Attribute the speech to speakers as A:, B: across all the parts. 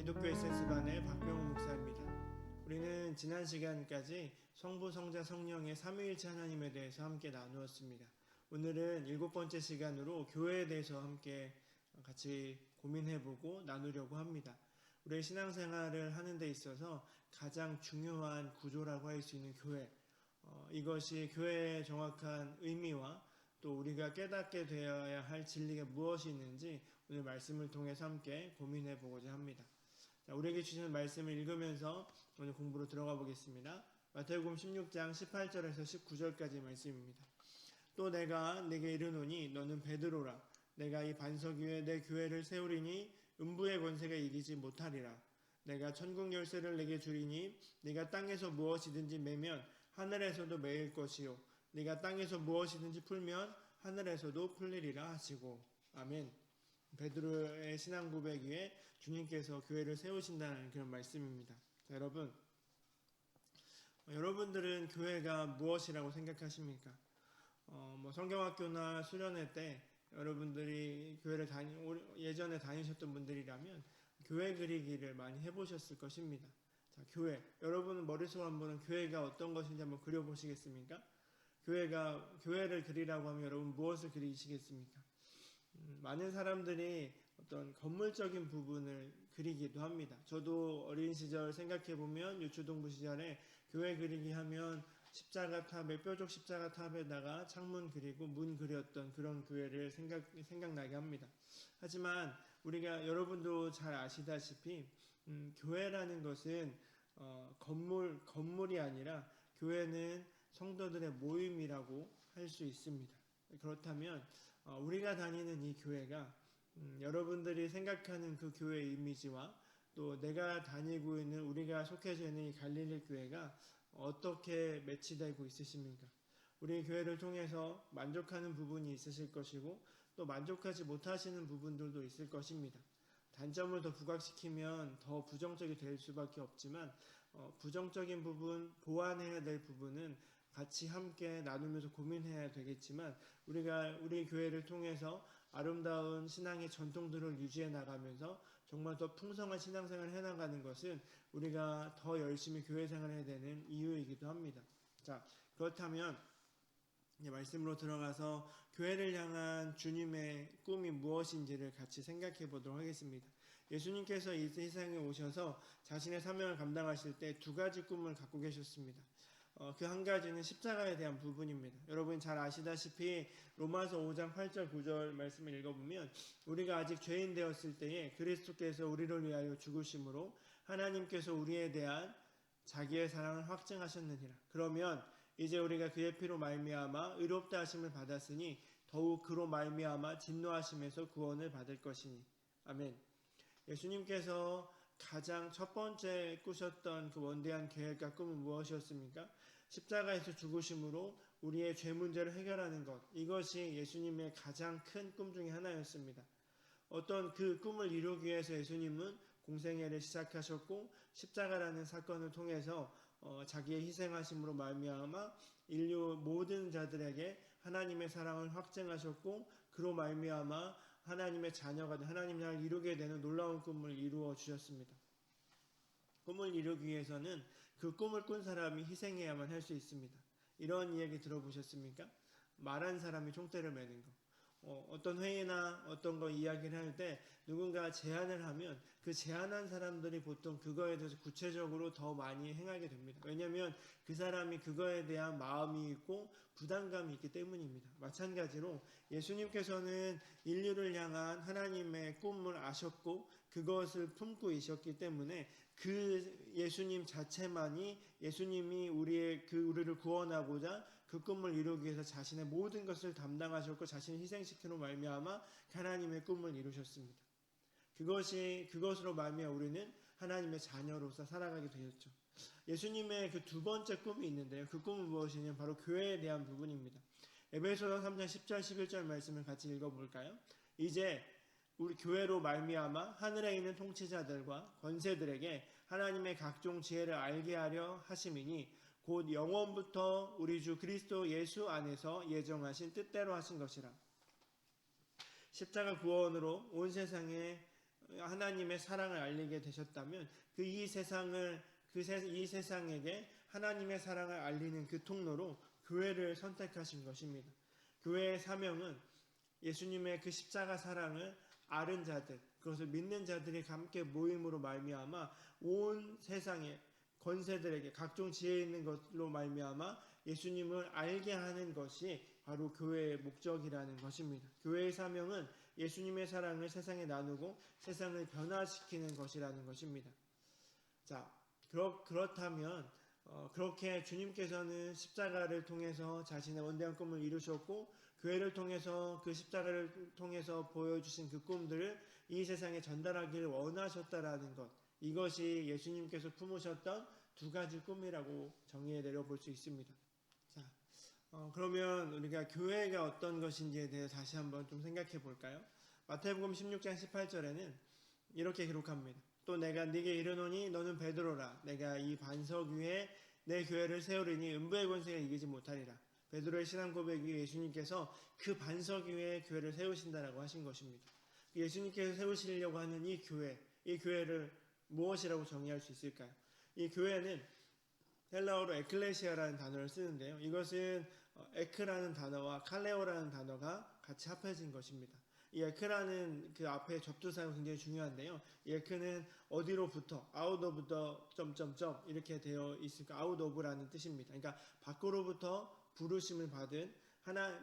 A: 기독교 에센스반의 박병호 목사입니다. 우리는 지난 시간까지 성부, 성자, 성령의 삼위일체 하나님에 대해서 함께 나누었습니다. 오늘은 7번째 시간으로 교회에 대해서 함께 같이 고민해보고 나누려고 합니다. 우리의 신앙생활을 하는 데 있어서 가장 중요한 구조라고 할 수 있는 교회, 이것이 교회의 정확한 의미와 또 우리가 깨닫게 되어야 할 진리가 무엇이 있는지 오늘 말씀을 통해서 함께 고민해 보고자 합니다. 자, 우리에게 주시는 말씀을 읽으면서 오늘 공부로 들어가 보겠습니다. 마태복음 16장 18절에서 19절까지 말씀입니다. 또 내가 네게 이르노니 너는 베드로라. 내가 이 반석 위에 내 교회를 세우리니 음부의 권세가 이기지 못하리라. 내가 천국 열쇠를 내게 주리니 네가 땅에서 무엇이든지 매면 하늘에서도 매일 것이요 네가 땅에서 무엇이든지 풀면 하늘에서도 풀리리라 하시고. 아멘. 베드로의 신앙 고백 위에 주님께서 교회를 세우신다는 그런 말씀입니다. 자, 여러분들은 교회가 무엇이라고 생각하십니까? 성경학교나 수련회 때 여러분들이 교회를 예전에 다니셨던 분들이라면 교회 그리기를 많이 해보셨을 것입니다. 자, 교회. 여러분 머릿속 한번 교회가 어떤 것인지 한번 그려보시겠습니까? 교회를 그리라고 하면 여러분 무엇을 그리시겠습니까? 많은 사람들이 어떤 건물적인 부분을 그리기도 합니다. 저도 어린 시절 생각해보면 유초동부 시절에 교회 그리기 하면 십자가 탑에, 뾰족 십자가 탑에다가 창문 그리고 문 그렸던 그런 교회를 생각나게 합니다. 하지만 여러분도 잘 아시다시피 교회라는 것은 건물이 아니라 교회는 성도들의 모임이라고 할 수 있습니다. 그렇다면 우리가 다니는 이 교회가 여러분들이 생각하는 그 교회의 이미지와 또 내가 다니고 있는 우리가 속해져 있는 이 갈릴리 교회가 어떻게 매치되고 있으십니까? 우리 교회를 통해서 만족하는 부분이 있으실 것이고 또 만족하지 못하시는 부분들도 있을 것입니다. 단점을 더 부각시키면 더 부정적이 될 수밖에 없지만 부정적인 부분, 보완해야 될 부분은 같이 함께 나누면서 고민해야 되겠지만 우리 교회를 통해서 아름다운 신앙의 전통들을 유지해 나가면서 정말 더 풍성한 신앙생활을 해나가는 것은 우리가 더 열심히 교회 생활을 해야 되는 이유이기도 합니다. 자, 그렇다면 이제 말씀으로 들어가서 교회를 향한 주님의 꿈이 무엇인지를 같이 생각해 보도록 하겠습니다. 예수님께서 이 세상에 오셔서 자신의 사명을 감당하실 때 두 가지 꿈을 갖고 계셨습니다. 그 한 가지는 십자가에 대한 부분입니다. 여러분 잘 아시다시피 로마서 5장 8절 9절 말씀을 읽어보면 우리가 아직 죄인 되었을 때에 그리스도께서 우리를 위하여 죽으심으로 하나님께서 우리에 대한 자기의 사랑을 확증하셨느니라. 그러면 이제 우리가 그의 피로 말미암아 의롭다 하심을 받았으니 더욱 그로 말미암아 진노하심에서 구원을 받을 것이니. 아멘. 예수님께서 가장 첫 번째 꾸셨던 그 원대한 계획과 꿈은 무엇이었습니까? 십자가에서 죽으심으로 우리의 죄 문제를 해결하는 것. 이것이 예수님의 가장 큰 꿈 중에 하나였습니다. 어떤 그 꿈을 이루기 위해서 예수님은 공생애를 시작하셨고 십자가라는 사건을 통해서 자기의 희생하심으로 말미암아 인류 모든 자들에게 하나님의 사랑을 확증하셨고 그로 말미암아 하나님의 자녀가 된 하나님 나라를 이루게 되는 놀라운 꿈을 이루어 주셨습니다. 꿈을 이루기 위해서는 그 꿈을 꾼 사람이 희생해야만 할 수 있습니다. 이런 이야기 들어보셨습니까? 말한 사람이 총대를 매는 거. 어떤 회의나 어떤 거 이야기를 할 때 누군가 제안을 하면 그 제안한 사람들이 보통 그거에 대해서 구체적으로 더 많이 행하게 됩니다. 왜냐하면 그 사람이 그거에 대한 마음이 있고 부담감이 있기 때문입니다. 마찬가지로 예수님께서는 인류를 향한 하나님의 꿈을 아셨고 그것을 품고 계셨기 때문에 그 예수님 자체만이 예수님이 우리를 구원하고자 그 꿈을 이루기 위해서 자신의 모든 것을 담당하셨고 자신을 희생시키로 말미암아 하나님의 꿈을 이루셨습니다. 그것으로 말미암아 우리는 하나님의 자녀로서 살아가게 되었죠. 예수님의 그 두 번째 꿈이 있는데요. 그 꿈은 무엇이냐면 바로 교회에 대한 부분입니다. 에베소서 3장 10절 11절 말씀을 같이 읽어볼까요? 이제 우리 교회로 말미암아 하늘에 있는 통치자들과 권세들에게 하나님의 각종 지혜를 알게 하려 하심이니 곧 영원부터 우리 주 그리스도 예수 안에서 예정하신 뜻대로 하신 것이라. 십자가 구원으로 온 세상에 하나님의 사랑을 알리게 되셨다면 이 세상에게 하나님의 사랑을 알리는 그 통로로 교회를 선택하신 것입니다. 교회의 사명은 예수님의 그 십자가 사랑을 아는 자들, 그것을 믿는 자들이 함께 모임으로 말미암아 온 세상의 권세들에게 각종 지혜 있는 것으로 말미암아 예수님을 알게 하는 것이 바로 교회의 목적이라는 것입니다. 교회의 사명은 예수님의 사랑을 세상에 나누고 세상을 변화시키는 것이라는 것입니다. 자, 그렇다면 그렇게 주님께서는 십자가를 통해서 자신의 원대한 꿈을 이루셨고 교회를 통해서 그 십자가를 통해서 보여주신 그 꿈들을 이 세상에 전달하기를 원하셨다라는 것, 이것이 예수님께서 품으셨던 두 가지 꿈이라고 정의해 내려볼 수 있습니다. 자, 그러면 우리가 교회가 어떤 것인지에 대해 다시 한번 좀 생각해 볼까요? 마태복음 16장 18절에는 이렇게 기록합니다. 또 내가 네게 이르노니 너는 베드로라. 내가 이 반석 위에 내 교회를 세우리니 음부의 권세가 이기지 못하리라. 베드로의 신앙 고백 위에 예수님께서 그 반석 위에 교회를 세우신다라고 하신 것입니다. 예수님께서 세우시려고 하는 이 교회를 무엇이라고 정의할 수 있을까요? 이 교회는 헬라어로 에클레시아라는 단어를 쓰는데요. 이것은 에크라는 단어와 칼레오라는 단어가 같이 합해진 것입니다. 이 에크라는 그 앞에 접두사가 굉장히 중요한데요. 이 에크는 어디로부터, out of the 점점점 이렇게 되어 있으니까 out of라는 뜻입니다. 그러니까 밖으로부터 부르심을 받은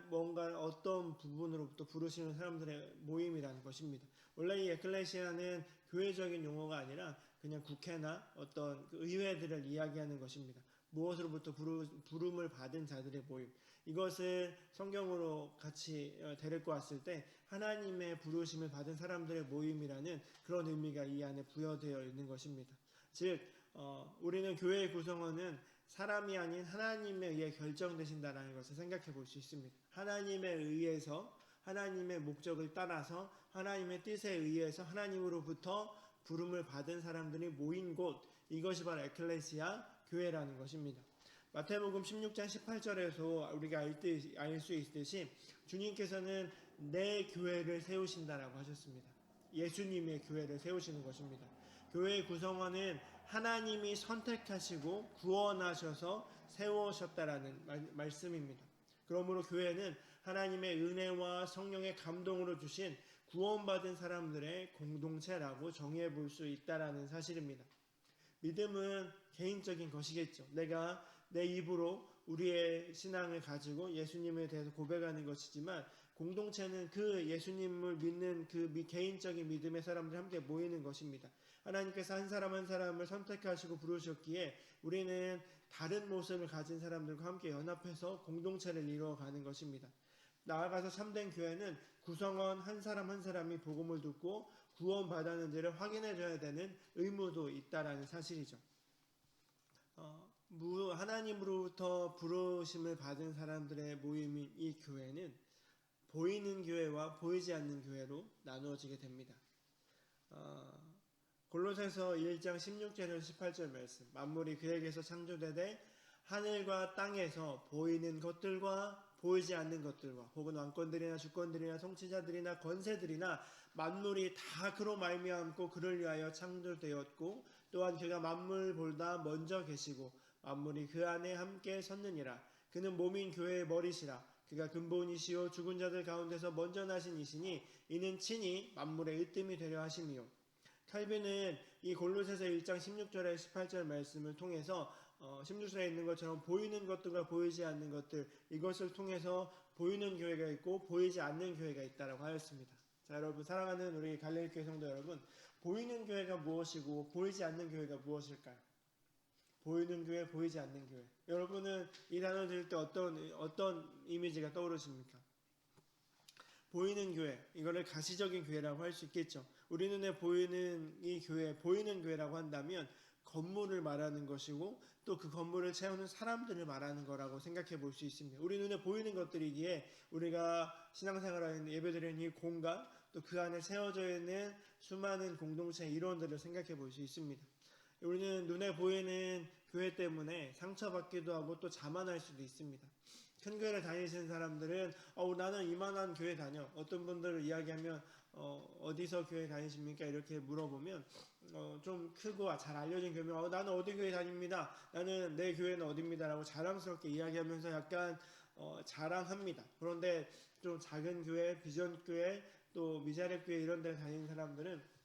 A: 뭔가 어떤 부분으로부터 부르시는 사람들의 모임이라는 것입니다. 원래 이 에클레시아는 교회적인 용어가 아니라 그냥 국회나 어떤 그 의회들을 이야기하는 것입니다. 무엇으로부터 부름을 받은 자들의 모임. 이것을 성경으로 같이 데리고 왔을 때 하나님의 부르심을 받은 사람들의 모임이라는 그런 의미가 이 안에 부여되어 있는 것입니다. 즉 우리는 교회의 구성원은 사람이 아닌 하나님에 의해 결정되신다는 것을 생각해 볼 수 있습니다. 하나님에 의해서 하나님의 목적을 따라서 하나님의 뜻에 의해서 하나님으로부터 부름을 받은 사람들이 모인 곳, 이것이 바로 에클레시아 교회라는 것입니다. 마태복음 16장 18절에서 우리가 알 수 있듯이 주님께서는 내 교회를 세우신다라고 하셨습니다. 예수님의 교회를 세우시는 것입니다. 교회의 구성원은 하나님이 선택하시고 구원하셔서 세우셨다라는 말씀입니다. 그러므로 교회는 하나님의 은혜와 성령의 감동으로 주신 구원받은 사람들의 공동체라고 정의해 볼 수 있다라는 사실입니다. 믿음은 개인적인 것이겠죠. 내가 내 입으로 우리의 신앙을 가지고 예수님에 대해서 고백하는 것이지만 공동체는 그 예수님을 믿는 그 개인적인 믿음의 사람들이 함께 모이는 것입니다. 하나님께서 한 사람 한 사람을 선택하시고 부르셨기에 우리는 다른 모습을 가진 사람들과 함께 연합해서 공동체를 이루어가는 것입니다. 나아가서 참된 교회는 구성원 한 사람 한 사람이 복음을 듣고 구원받았는지를 확인해줘야 되는 의무도 있다라는 사실이죠. 하나님으로부터 부르심을 받은 사람들의 모임인 이 교회는 보이는 교회와 보이지 않는 교회로 나누어지게 됩니다. 골로새서 1장 16절에서 18절 말씀, 만물이 그에게서 창조되되 하늘과 땅에서 보이는 것들과 보이지 않는 것들과 혹은 왕권들이나 주권들이나 통치자들이나 권세들이나 만물이 다 그로 말미암고 그를 위하여 창조되었고 또한 그가 만물보다 먼저 계시고 만물이 그 안에 함께 섰느니라. 그는 몸인 교회의 머리시라. 그가 근본이시요 죽은 자들 가운데서 먼저 나신 이시니 이는 친히 만물의 으뜸이 되려 하심이요. 칼빈은 이 골로새서 1장 16절에 18절 말씀을 통해서 16절에 있는 것처럼 보이는 것들과 보이지 않는 것들, 이것을 통해서 보이는 교회가 있고 보이지 않는 교회가 있다라고 하였습니다. 자, 여러분, 사랑하는 우리 갈릴교회 성도 여러분, 보이는 교회가 무엇이고 보이지 않는 교회가 무엇일까요? 보이는 교회, 보이지 않는 교회. 여러분은 이 단어 들을 때 어떤 이미지가 떠오르십니까? 보이는 교회, 이거를 가시적인 교회라고 할 수 있겠죠. 우리 눈에 보이는 이 교회, 보이는 교회라고 한다면 건물을 말하는 것이고 또 그 건물을 채우는 사람들을 말하는 거라고 생각해 볼 수 있습니다. 우리 눈에 보이는 것들이기에 우리가 신앙생활하는 예배드리는 이 공간, 또 그 안에 세워져 있는 수많은 공동체 일원들을 생각해 볼 수 있습니다. 우리는 눈에 보이는 교회 때문에 상처받기도 하고 또 자만할 수도 있습니다. 큰 교회를 다니시는 사람들은 나는 이만한 교회 다녀. 어떤 분들을 이야기하면 어디서 교회 다니십니까? 이렇게 물어보면 좀 크고 잘 알려진 교회면 나는 어디 교회 다닙니다. 나는 내 교회는 어디입니다. 라고 자랑스럽게 이야기하면서 약간 자랑합니다. 그런데 좀 작은 교회, 비전 교회, 또 미자립 교회 이런 데 다니는 사람들은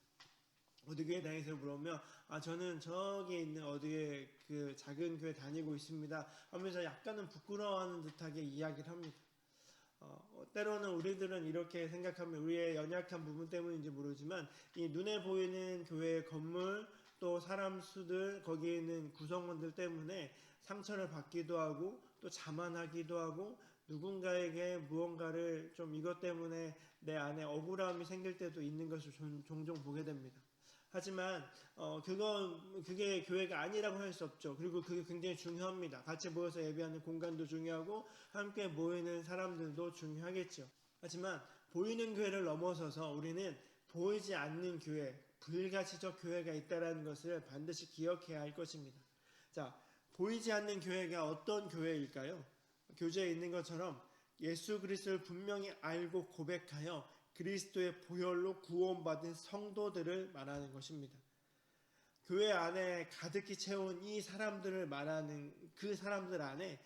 A: 어디 교회 다니세요? 물어보면 저는 저기 있는 어디에 그 작은 교회 다니고 있습니다 하면서 약간은 부끄러워하는 듯하게 이야기를 합니다. 때로는 우리들은 이렇게 생각하면 우리의 연약한 부분 때문인지 모르지만 이 눈에 보이는 교회의 건물 또 사람 수들 거기에 있는 구성원들 때문에 상처를 받기도 하고 또 자만하기도 하고 누군가에게 무언가를 좀 이것 때문에 내 안에 억울함이 생길 때도 있는 것을 종종 보게 됩니다. 하지만 그게 교회가 아니라고 할 수 없죠. 그리고 그게 굉장히 중요합니다. 같이 모여서 예배하는 공간도 중요하고 함께 모이는 사람들도 중요하겠죠. 하지만 보이는 교회를 넘어서서 우리는 보이지 않는 교회, 불가시적 교회가 있다는 것을 반드시 기억해야 할 것입니다. 자, 보이지 않는 교회가 어떤 교회일까요? 교재에 있는 것처럼 예수 그리스도를 분명히 알고 고백하여 그리스도의 보혈로 구원받은 성도들을 말하는 것입니다. 교회 안에 가득히 채운 이 사람들을 말하는 그 사람들 안에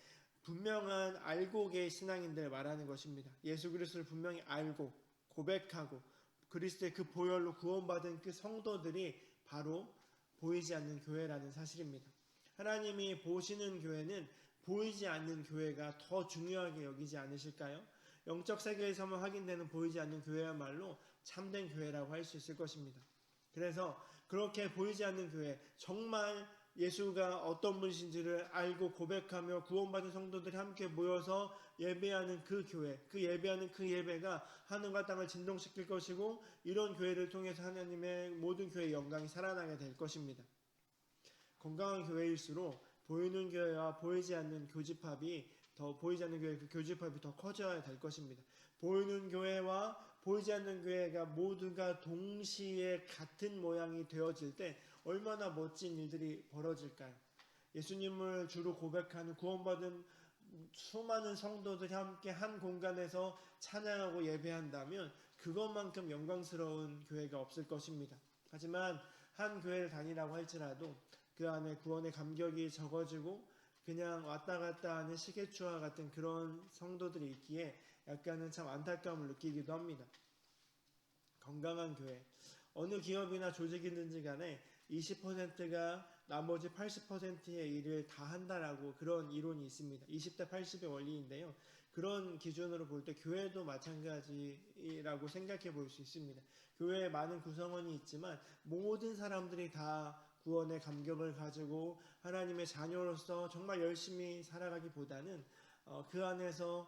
A: 분명한 알고계의 신앙인들을 말하는 것입니다. 예수 그리스도를 분명히 알고 고백하고 그리스도의 그 보혈로 구원받은 그 성도들이 바로 보이지 않는 교회라는 사실입니다. 하나님이 보시는 교회는 보이지 않는 교회가 더 중요하게 여기지 않으실까요? 영적 세계에서만 확인되는 보이지 않는 교회야말로 참된 교회라고 할 수 있을 것입니다. 그래서 그렇게 보이지 않는 교회, 정말 예수가 어떤 분이신지를 알고 고백하며 구원받은 성도들이 함께 모여서 예배하는 그 교회, 그 예배하는 그 예배가 하늘과 땅을 진동시킬 것이고 이런 교회를 통해서 하나님의 모든 교회의 영광이 살아나게 될 것입니다. 건강한 교회일수록 보이는 교회와 보이지 않는 교집합이 보이지 않는 교회 그 교집합이 더 커져야 될 것입니다. 보이는 교회와 보이지 않는 교회가 모두가 동시에 같은 모양이 되어질 때 얼마나 멋진 일들이 벌어질까요? 예수님을 주로 고백하는 구원받은 수많은 성도들이 함께 한 공간에서 찬양하고 예배한다면 그것만큼 영광스러운 교회가 없을 것입니다. 하지만 한 교회를 다니라고 할지라도 그 안에 구원의 감격이 적어지고 그냥 왔다 갔다 하는 시계추와 같은 그런 성도들이 있기에 약간은 참 안타까움을 느끼기도 합니다. 건강한 교회, 어느 기업이나 조직이든지 간에 20%가 나머지 80%의 일을 다 한다라고 그런 이론이 있습니다. 20대 80의 원리인데요. 그런 기준으로 볼 때 교회도 마찬가지라고 생각해 볼 수 있습니다. 교회에 많은 구성원이 있지만 모든 사람들이 다 구원의 감격을 가지고 하나님의 자녀로서 정말 열심히 살아가기보다는 그 안에서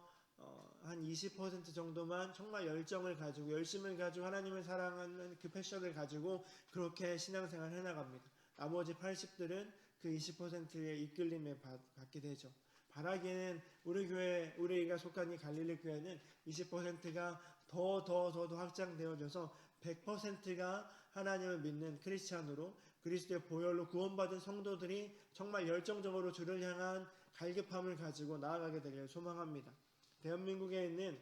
A: 한 20% 정도만 정말 열정을 가지고 열심을 가지고 하나님을 사랑하는 그 패션을 가지고 그렇게 신앙생활을 해나갑니다. 나머지 80들은 그 20%의 이끌림에 받게 되죠. 바라기에는 우리 교회, 우리가 속한 이 갈릴리 교회는 20%가 더 확장되어져서 100%가 하나님을 믿는 크리스찬으로 그리스도의 보혈로 구원받은 성도들이 정말 열정적으로 주를 향한 갈급함을 가지고 나아가게 되길 소망합니다. 대한민국에 있는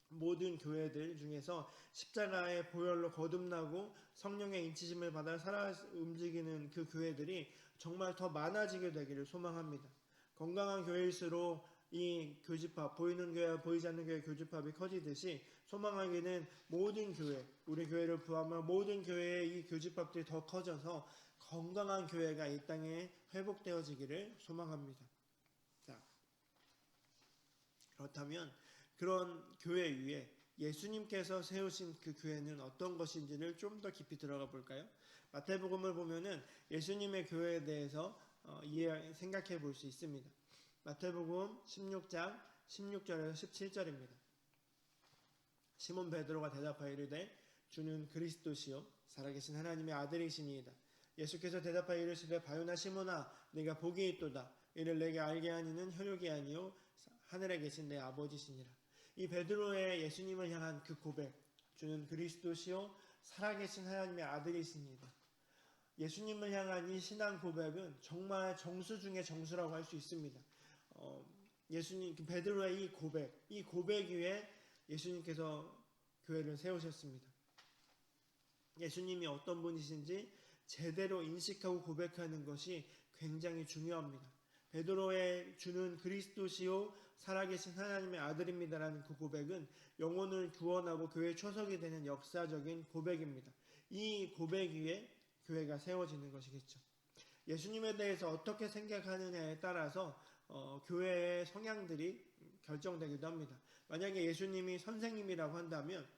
A: 모든 교회들 중에서 십자가의 보혈로 거듭나고 성령의 인치심을 받아 살아 움직이는 그 교회들이 정말 더 많아지게 되기를 소망합니다. 건강한 교회일수록 이 교집합, 보이는 교회와 보이지 않는 교회 교집합이 커지듯이 소망하기는 모든 교회, 우리 교회를 포함한 모든 교회의 이 교집합들이 더 커져서 건강한 교회가 이 땅에 회복되어지기를 소망합니다. 자, 그렇다면 그런 교회 위에 예수님께서 세우신 그 교회는 어떤 것인지를 좀 더 깊이 들어가 볼까요? 마태복음을 보면은 예수님의 교회에 대해서 생각해 볼 수 있습니다. 마태복음 16장 16절에서 17절입니다. 시몬 베드로가 대답하여 이르되 주는 그리스도시요 살아계신 하나님의 아들이시니이다. 예수께서 대답하여 이르시되 바요나 시몬아 네가 복이 있도다. 이를 내게 알게 하니는 혈육이 아니요 하늘에 계신 내 아버지시니라. 이 베드로의 예수님을 향한 그 고백, 주는 그리스도시요 살아계신 하나님의 아들이십니다. 예수님을 향한 이 신앙 고백은 정말 정수 중의 정수라고 할 수 있습니다. 예수님 베드로의 이 고백 위에 예수님께서 교회를 세우셨습니다. 예수님이 어떤 분이신지 제대로 인식하고 고백하는 것이 굉장히 중요합니다. 베드로의 주는 그리스도시요 살아계신 하나님의 아들입니다라는 그 고백은 영혼을 구원하고 교회의 초석이 되는 역사적인 고백입니다. 이 고백 위에 교회가 세워지는 것이겠죠. 예수님에 대해서 어떻게 생각하느냐에 따라서 교회의 성향들이 결정되기도 합니다. 만약에 예수님이 선생님이라고 한다면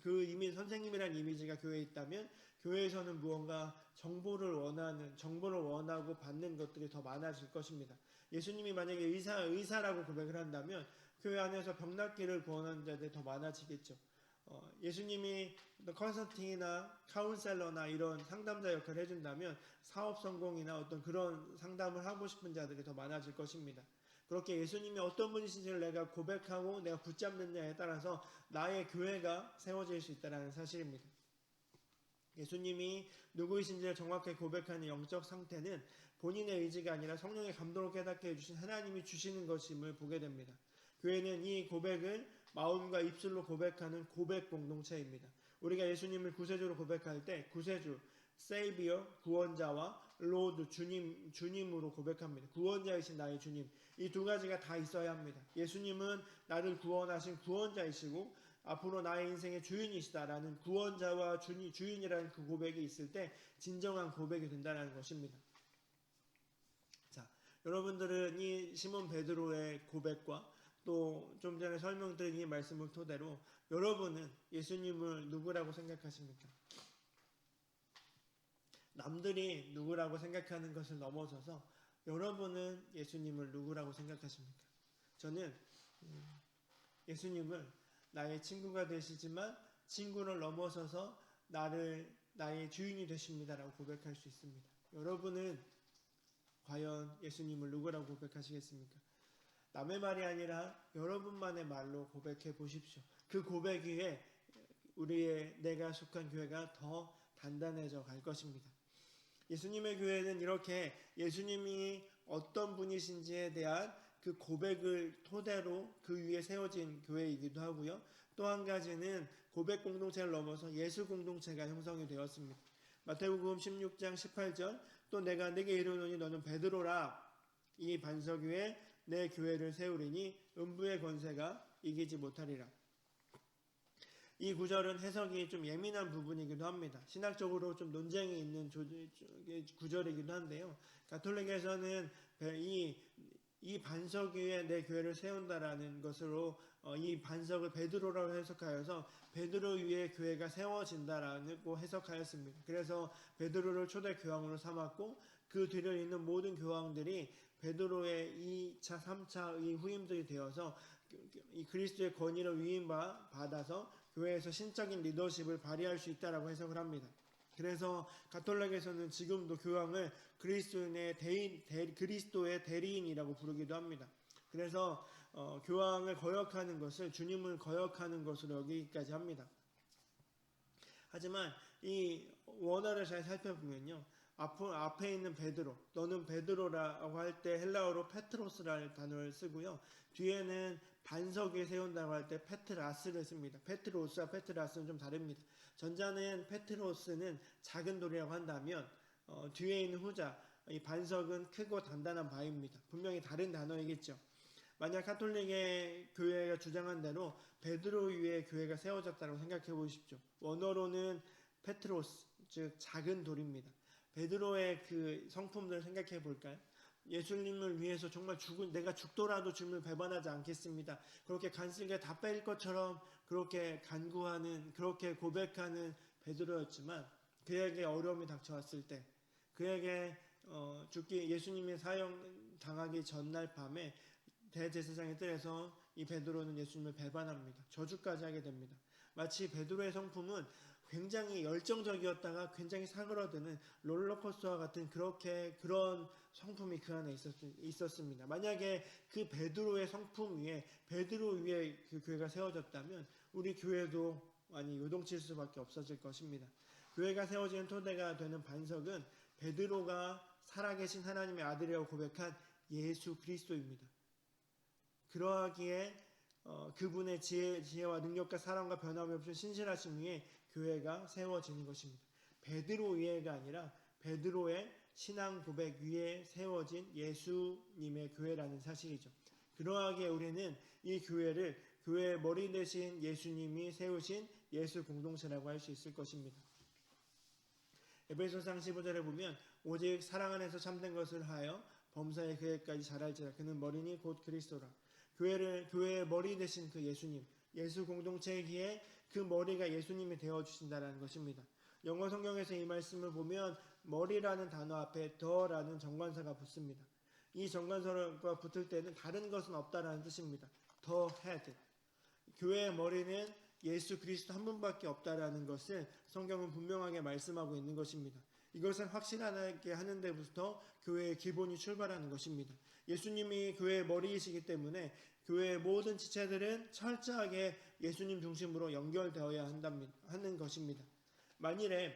A: 그 이미 선생님이라는 이미지가 교회에 있다면 교회에서는 무언가 정보를 원하고 받는 것들이 더 많아질 것입니다. 예수님이 만약에 의사라고 고백을 한다면 교회 안에서 병낫기를 구원하는 자들이 더 많아지겠죠. 예수님이 컨설팅이나 카운셀러나 이런 상담자 역할을 해준다면 사업 성공이나 어떤 그런 상담을 하고 싶은 자들이 더 많아질 것입니다. 그렇게 예수님이 어떤 분이신지를 내가 고백하고 내가 붙잡느냐에 따라서 나의 교회가 세워질 수 있다는 사실입니다. 예수님이 누구이신지를 정확하게 고백하는 영적 상태는 본인의 의지가 아니라 성령의 감동을 깨닫게 해주신 하나님이 주시는 것임을 보게 됩니다. 교회는 이 고백을 마음과 입술로 고백하는 고백 공동체입니다. 우리가 예수님을 구세주로 고백할 때 구세주, Savior, 구원자와 Lord, 주님으로 고백합니다. 구원자이신 나의 주님. 이 두 가지가 다 있어야 합니다. 예수님은 나를 구원하신 구원자이시고 앞으로 나의 인생의 주인이시다라는 구원자와 주인이라는 그 고백이 있을 때 진정한 고백이 된다는 것입니다. 자, 여러분들은 이 시몬 베드로의 고백과 또 좀 전에 설명드린 이 말씀을 토대로 여러분은 예수님을 누구라고 생각하십니까? 남들이 누구라고 생각하는 것을 넘어서서 여러분은 예수님을 누구라고 생각하십니까? 저는 예수님을 나의 친구가 되시지만 친구를 넘어서서 나의 주인이 되십니다라고 고백할 수 있습니다. 여러분은 과연 예수님을 누구라고 고백하시겠습니까? 남의 말이 아니라 여러분만의 말로 고백해 보십시오. 그 고백 위에 내가 속한 교회가 더 단단해져 갈 것입니다. 예수님의 교회는 이렇게 예수님이 어떤 분이신지에 대한 그 고백을 토대로 그 위에 세워진 교회이기도 하고요. 또 한 가지는 고백 공동체를 넘어서 예수 공동체가 형성이 되었습니다. 마태복음 16장 18절 또 내가 네게 이르노니 너는 베드로라 이 반석 위에 내 교회를 세우리니 음부의 권세가 이기지 못하리라. 이 구절은 해석이 좀 예민한 부분이기도 합니다. 신학적으로 좀 논쟁이 있는 구절이기도 한데요. 가톨릭에서는 이 반석 위에 내 교회를 세운다라는 것으로 이 반석을 베드로라고 해석하여서 베드로 위에 교회가 세워진다라고 해석하였습니다. 그래서 베드로를 초대 교황으로 삼았고 그 뒤를 잇는 모든 교황들이 베드로의 2차, 3차 이 후임들이 되어서 이 그리스도의 권위를 위임받아서 교회에서 신적인 리더십을 발휘할 수 있다라고 해석을 합니다. 그래서 가톨릭에서는 지금도 교황을 그리스도의 대리인이라고 부르기도 합니다. 그래서 교황을 거역하는 것을 주님을 거역하는 것으로 여기기까지 합니다. 하지만 이 원어를 잘 살펴보면요. 앞에 있는 베드로, 너는 베드로라고 할 때 헬라어로 페트로스라는 단어를 쓰고요. 뒤에는 반석 위에 세운다고 할 때 페트라스를 씁니다. 페트로스와 페트라스는 좀 다릅니다. 전자는 페트로스는 작은 돌이라고 한다면 뒤에 있는 후자, 이 반석은 크고 단단한 바위입니다. 분명히 다른 단어이겠죠. 만약 가톨릭의 교회가 주장한 대로 베드로 위에 교회가 세워졌다고 생각해 보십시오. 원어로는 페트로스, 즉 작은 돌입니다. 베드로의 그 성품들을 생각해 볼까요? 예수님을 위해서 정말 내가 죽더라도 주님을 배반하지 않겠습니다. 그렇게 간슬게 다 뺄 것처럼 그렇게 간구하는, 그렇게 고백하는 베드로였지만 그에게 어려움이 닥쳐왔을 때, 그에게 예수님의 사형 당하기 전날 밤에 대제사장의 뜰에서 이 베드로는 예수님을 배반합니다. 저주까지 하게 됩니다. 마치 베드로의 성품은 굉장히 열정적이었다가 굉장히 사그러드는 롤러코스터와 같은 그런 성품이 그 안에 있었습니다. 만약에 그 베드로의 성품 위에 베드로 위에 그 교회가 세워졌다면 우리 교회도 많이 요동칠 수밖에 없어질 것입니다. 교회가 세워지는 토대가 되는 반석은 베드로가 살아계신 하나님의 아들이라고 고백한 예수 그리스도입니다. 그러하기에 그분의 지혜와 능력과 사랑과 변함없이 신실하심 위에 교회가 세워지는 것입니다. 베드로 위에가 아니라 베드로의 신앙 고백 위에 세워진 예수님의 교회라는 사실이죠. 그러하기에 우리는 이 교회를 교회의 머리 대신 예수님이 세우신 예수 공동체라고 할 수 있을 것입니다. 에베소상 15절에 보면 오직 사랑 안에서 참된 것을 하여 범사의 그에까지 자랄지라 그는 머리니 곧 그리스도라. 교회의 머리 되신 그 예수님, 예수 공동체이기에 그 머리가 예수님이 되어주신다는 것입니다. 영어 성경에서 이 말씀을 보면 머리라는 단어 앞에 더라는 정관사가 붙습니다. 이 정관사가 붙을 때는 다른 것은 없다라는 뜻입니다. The head. 교회의 머리는 예수 그리스도 한 분밖에 없다라는 것을 성경은 분명하게 말씀하고 있는 것입니다. 이것을 확실하게 하는 데부터 교회의 기본이 출발하는 것입니다. 예수님이 교회의 머리이시기 때문에 교회의 모든 지체들은 철저하게 예수님 중심으로 연결되어야 하는 것입니다. 만일에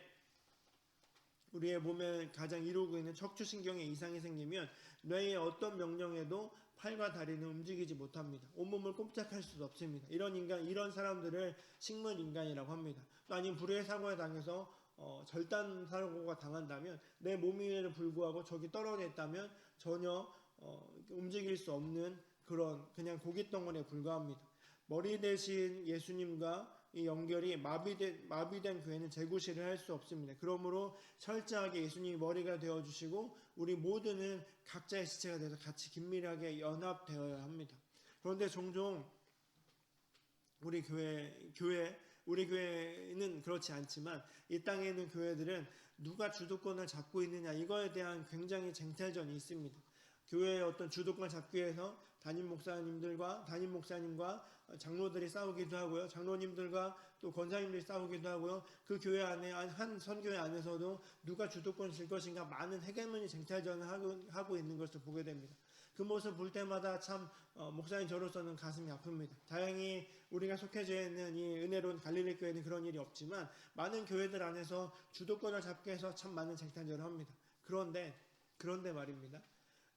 A: 우리의 몸에 가장 이루고 있는 척추신경에 이상이 생기면 뇌의 어떤 명령에도 팔과 다리는 움직이지 못합니다. 온몸을 꼼짝할 수도 없습니다. 이런 사람들을 식물인간이라고 합니다. 아니면 불의의 사고에 당해서 절단 사고가 당한다면 내 몸임에도 불구하고 저기 떨어져 있다면 전혀 움직일 수 없는 그냥 고깃덩어리에 불과합니다. 머리 대신 예수님과 이 연결이 마비된 교회는 재구실을 할 수 없습니다. 그러므로 철저하게 예수님이 머리가 되어주시고 우리 모두는 각자의 지체가 돼서 같이 긴밀하게 연합되어야 합니다. 그런데 종종 우리 교회는 그렇지 않지만 이 땅에 있는 교회들은 누가 주도권을 잡고 있느냐 이거에 대한 굉장히 쟁탈전이 있습니다. 교회의 어떤 주도권을 잡기 위해서 담임 목사님과 장로들이 싸우기도 하고요. 장로님들과 또 권사님들이 싸우기도 하고요. 그 교회 안에 한 선교회 안에서도 누가 주도권을 질 것인가 많은 헤게모니 쟁탈전을 하고 있는 것을 보게 됩니다. 그 모습을 볼 때마다 참 목사님 저로서는 가슴이 아픕니다. 다행히 우리가 속해져 있는 이 은혜로운 갈릴리 교회는 그런 일이 없지만 많은 교회들 안에서 주도권을 잡기 위해서 참 많은 쟁탈전을 합니다. 그런데 말입니다.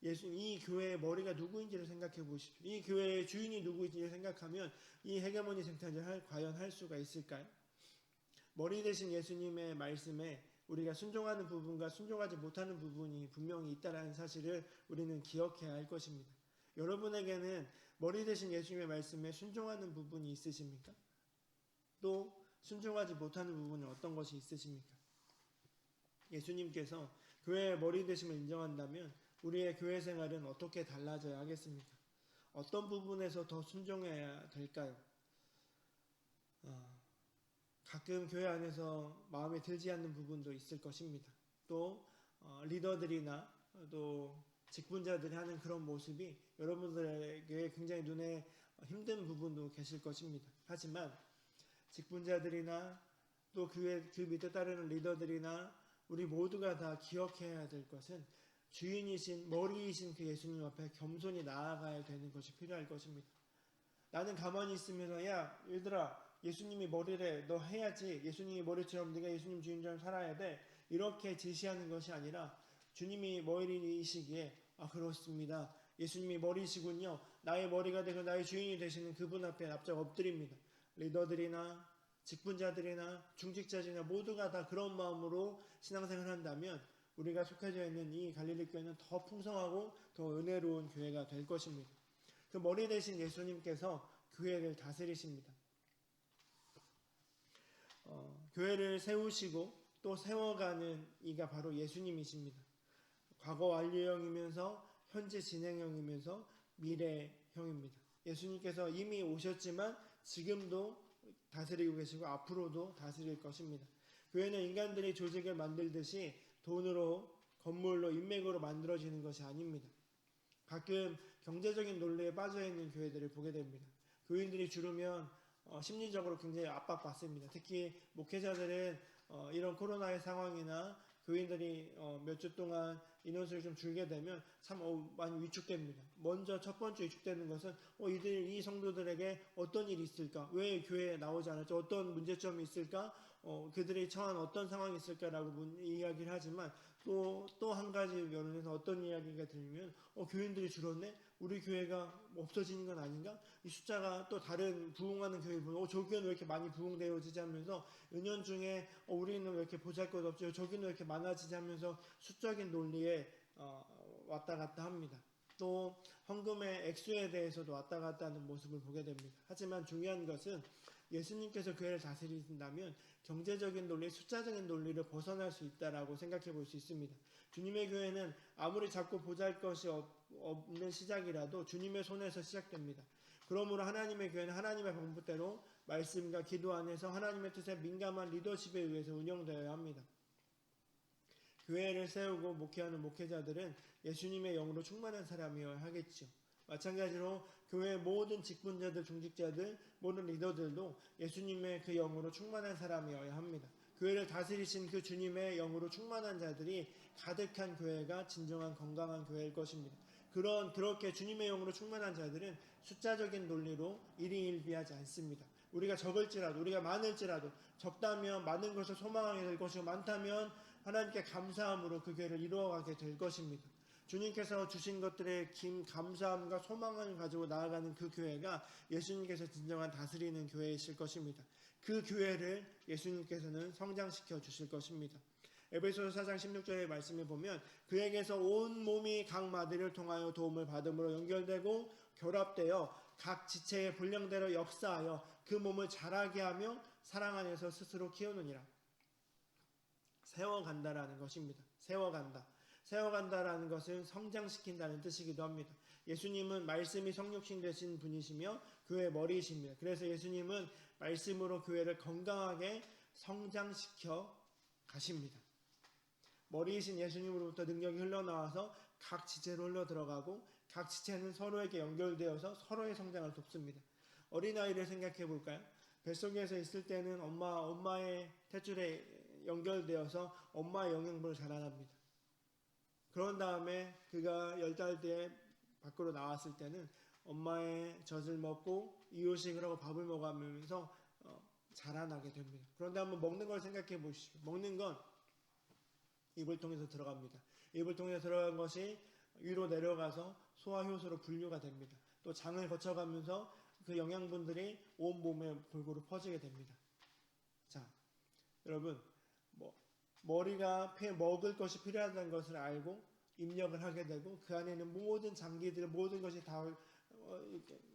A: 이 교회의 머리가 누구인지를 생각해 보십시오. 이 교회의 주인이 누구인지를 생각하면 이 헤게모니 쟁탈전을 과연 할 수가 있을까요? 머리 대신 예수님의 말씀에 우리가 순종하는 부분과 순종하지 못하는 부분이 분명히 있다는 사실을 우리는 기억해야 할 것입니다. 여러분에게는 머리 대신 예수님의 말씀에 순종하는 부분이 있으십니까? 또 순종하지 못하는 부분은 어떤 것이 있으십니까? 예수님께서 교회의 머리 되심을 인정한다면 우리의 교회 생활은 어떻게 달라져야 하겠습니까? 어떤 부분에서 더 순종해야 될까요? 가끔 교회 안에서 마음에 들지 않는 부분도 있을 것입니다. 또 리더들이나 또 직분자들이 하는 그런 모습이 여러분들에게 굉장히 눈에 힘든 부분도 계실 것입니다. 하지만 직분자들이나 또 그 밑에 따르는 리더들이나 우리 모두가 다 기억해야 될 것은 주인이신 머리이신 그 예수님 앞에 겸손히 나아가야 되는 것이 필요할 것입니다. 나는 가만히 있으면서 야 얘들아 예수님이 머리래 너 해야지 예수님이 머리처럼 네가 예수님 주인처럼 살아야 돼 이렇게 지시하는 것이 아니라 주님이 머리이시기에 그렇습니다. 예수님이 머리시군요. 나의 머리가 되고 나의 주인이 되시는 그분 앞에 납작 엎드립니다. 리더들이나 직분자들이나 중직자들이나 모두가 다 그런 마음으로 신앙생활을 한다면 우리가 속해져 있는 이 갈릴리 교회는 더 풍성하고 더 은혜로운 교회가 될 것입니다. 그 머리 대신 예수님께서 교회를 다스리십니다. 교회를 세우시고 또 세워가는 이가 바로 예수님이십니다. 과거 완료형이면서 현재 진행형이면서 미래형입니다. 예수님께서 이미 오셨지만 지금도 다스리고 계시고 앞으로도 다스릴 것입니다. 교회는 인간들이 조직을 만들듯이 돈으로 건물로 인맥으로 만들어지는 것이 아닙니다. 가끔 경제적인 논리에 빠져있는 교회들을 보게 됩니다. 교인들이 줄으면 심리적으로 굉장히 압박받습니다. 특히 목회자들은 이런 코로나의 상황이나 교인들이 몇 주 동안 인원수를 좀 줄게 되면 참 많이 위축됩니다. 먼저 첫 번째 위축되는 것은 이 성도들에게 어떤 일이 있을까? 왜 교회에 나오지 않을지? 어떤 문제점이 있을까? 그들이 처한 어떤 상황이 있을까라고 이야기를 하지만 또 한 가지 면에서 어떤 이야기가 들리면 교인들이 줄었네? 우리 교회가 없어지는 건 아닌가? 이 숫자가 또 다른 부흥하는 교회 보면 저 교회는 왜 이렇게 많이 부흥되어지지 하면서 은연중에 우리는 왜 이렇게 보잘것없죠? 저기는 왜 이렇게 많아지지 하면서 수적인 논리에 왔다 갔다 합니다. 또 헌금의 액수에 대해서도 왔다 갔다 하는 모습을 보게 됩니다. 하지만 중요한 것은 예수님께서 교회를 다스리신다면 경제적인 논리, 숫자적인 논리를 벗어날 수 있다라고 생각해 볼 수 있습니다. 주님의 교회는 아무리 작고 보잘것이 없는 시작이라도 주님의 손에서 시작됩니다. 그러므로 하나님의 교회는 하나님의 방법대로 말씀과 기도 안에서 하나님의 뜻에 민감한 리더십에 의해서 운영되어야 합니다. 교회를 세우고 목회하는 목회자들은 예수님의 영으로 충만한 사람이어야 하겠죠. 마찬가지로 교회의 모든 직분자들, 중직자들, 모든 리더들도 예수님의 그 영으로 충만한 사람이어야 합니다. 교회를 다스리신 그 주님의 영으로 충만한 자들이 가득한 교회가 진정한 건강한 교회일 것입니다. 그렇게 주님의 영으로 충만한 자들은 숫자적인 논리로 일희일비하지 않습니다. 우리가 적을지라도, 우리가 많을지라도, 적다면 많은 것을 소망하게 될 것이고 많다면 하나님께 감사함으로 그 교회를 이루어가게 될 것입니다. 주님께서 주신 것들에 감사함과 소망을 가지고 나아가는 그 교회가 예수님께서 진정한 다스리는 교회이실 것입니다. 그 교회를 예수님께서는 성장시켜 주실 것입니다. 에베소서 4장 16절의 말씀을 보면 그에게서 온 몸이 각 마디를 통하여 도움을 받음으로 연결되고 결합되어 각 지체의 분량대로 역사하여 그 몸을 자라게 하며 사랑 안에서 스스로 키우느니라. 세워간다라는 것입니다. 세워간다라는 것은 성장시킨다는 뜻이기도 합니다. 예수님은 말씀이 성육신 되신 분이시며 교회의 머리이십니다. 그래서 예수님은 말씀으로 교회를 건강하게 성장시켜 가십니다. 머리이신 예수님으로부터 능력이 흘러나와서 각 지체로 흘러들어가고 각 지체는 서로에게 연결되어서 서로의 성장을 돕습니다. 어린아이를 생각해 볼까요? 뱃속에서 있을 때는 엄마의 탯줄에 연결되어서 엄마의 영양분을 자라납니다. 그런 다음에 그가 10달 뒤에 밖으로 나왔을 때는 엄마의 젖을 먹고 이유식을 하고 밥을 먹으면서 자라나게 됩니다. 그런데 한번 먹는 걸 생각해 보시죠. 먹는 건 입을 통해서 들어갑니다. 입을 통해서 들어간 것이 위로 내려가서 소화효소로 분류가 됩니다. 또 장을 거쳐가면서 그 영양분들이 온 몸에 골고루 퍼지게 됩니다. 자, 여러분, 머리가 먹을 것이 필요하다는 것을 알고 입력을 하게 되고 그 안에는 모든 장기들, 모든 것이 다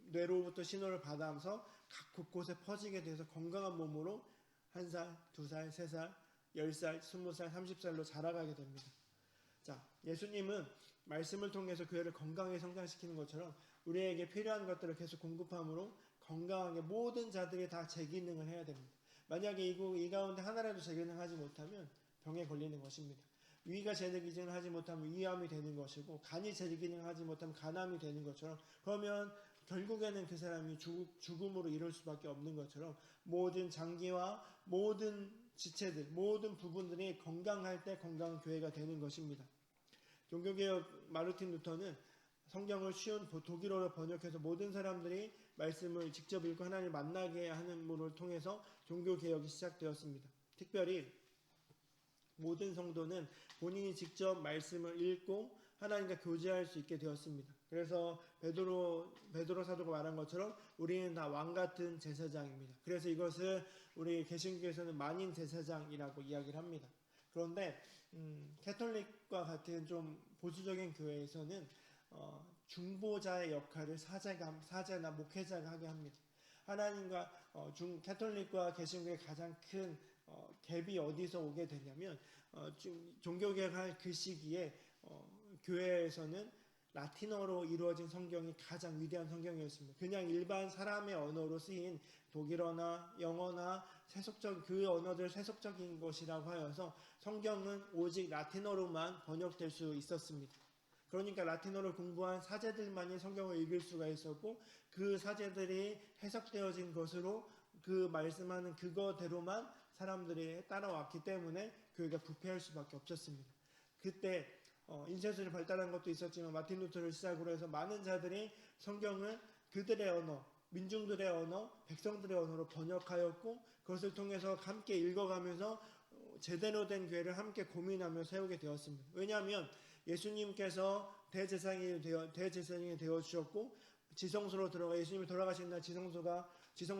A: 뇌로부터 신호를 받아서 각 곳곳에 퍼지게 돼서 건강한 몸으로 1살, 2살, 3살, 10살, 20살, 30살로 자라가게 됩니다. 자, 예수님은 말씀을 통해서 교회를 건강하게 성장시키는 것처럼 우리에게 필요한 것들을 계속 공급함으로 건강하게 모든 자들이 다 재기능을 해야 됩니다. 만약에 이 가운데 하나라도 재기능하지 못하면 병에 걸리는 것입니다. 위가 재기능을 하지 못하면 위암이 되는 것이고 간이 재기능하지 못하면 간암이 되는 것처럼 그러면 결국에는 그 사람이 죽음으로 이를 수밖에 없는 것처럼 모든 장기와 모든 지체들, 모든 부분들이 건강할 때 건강한 교회가 되는 것입니다. 종교개혁 마르틴 루터는 성경을 쉬운 독일어로 번역해서 모든 사람들이 말씀을 직접 읽고 하나님을 만나게 하는 문을 통해서 종교개혁이 시작되었습니다. 특별히 모든 성도는 본인이 직접 말씀을 읽고 하나님과 교제할 수 있게 되었습니다. 그래서 베드로 사도가 말한 것처럼 우리는 다 왕같은 제사장입니다. 그래서 이것을 우리 개신교에서는 만인 제사장이라고 이야기를 합니다. 그런데 캐톨릭과 같은 좀 보수적인 교회에서는 중보자의 역할을 사제나 목회자가 하게 합니다. 하나님과 캐톨릭과 개신교의 가장 큰 갭이 어디서 오게 되냐면 종교개혁할 그 시기에 교회에서는 라틴어로 이루어진 성경이 가장 위대한 성경이었습니다. 그냥 일반 사람의 언어로 쓰인 독일어나 영어나 그 언어들 세속적인 것이라고 하여서 성경은 오직 라틴어로만 번역될 수 있었습니다. 그러니까 라틴어를 공부한 사제들만이 성경을 읽을 수가 있었고 그 사제들이 해석되어진 것으로 그 말씀하는 그거대로만 사람들이 따라왔기 때문에 교회가 부패할 수밖에 없었습니다. 그때 인쇄술이 발달한 것도 있었지만 마틴 루터를 시작으로 해서 많은 자들이 성경을 그들의 언어, 민중들의 언어, 백성들의 언어로 번역하였고 그것을 통해서 함께 읽어가면서 제대로 된 교회를 함께 고민하며 세우게 되었습니다. 왜냐하면 예수님께서 대제사장이 되어 주셨고 지성소로 들어가 예수님이 돌아가신 날 지성소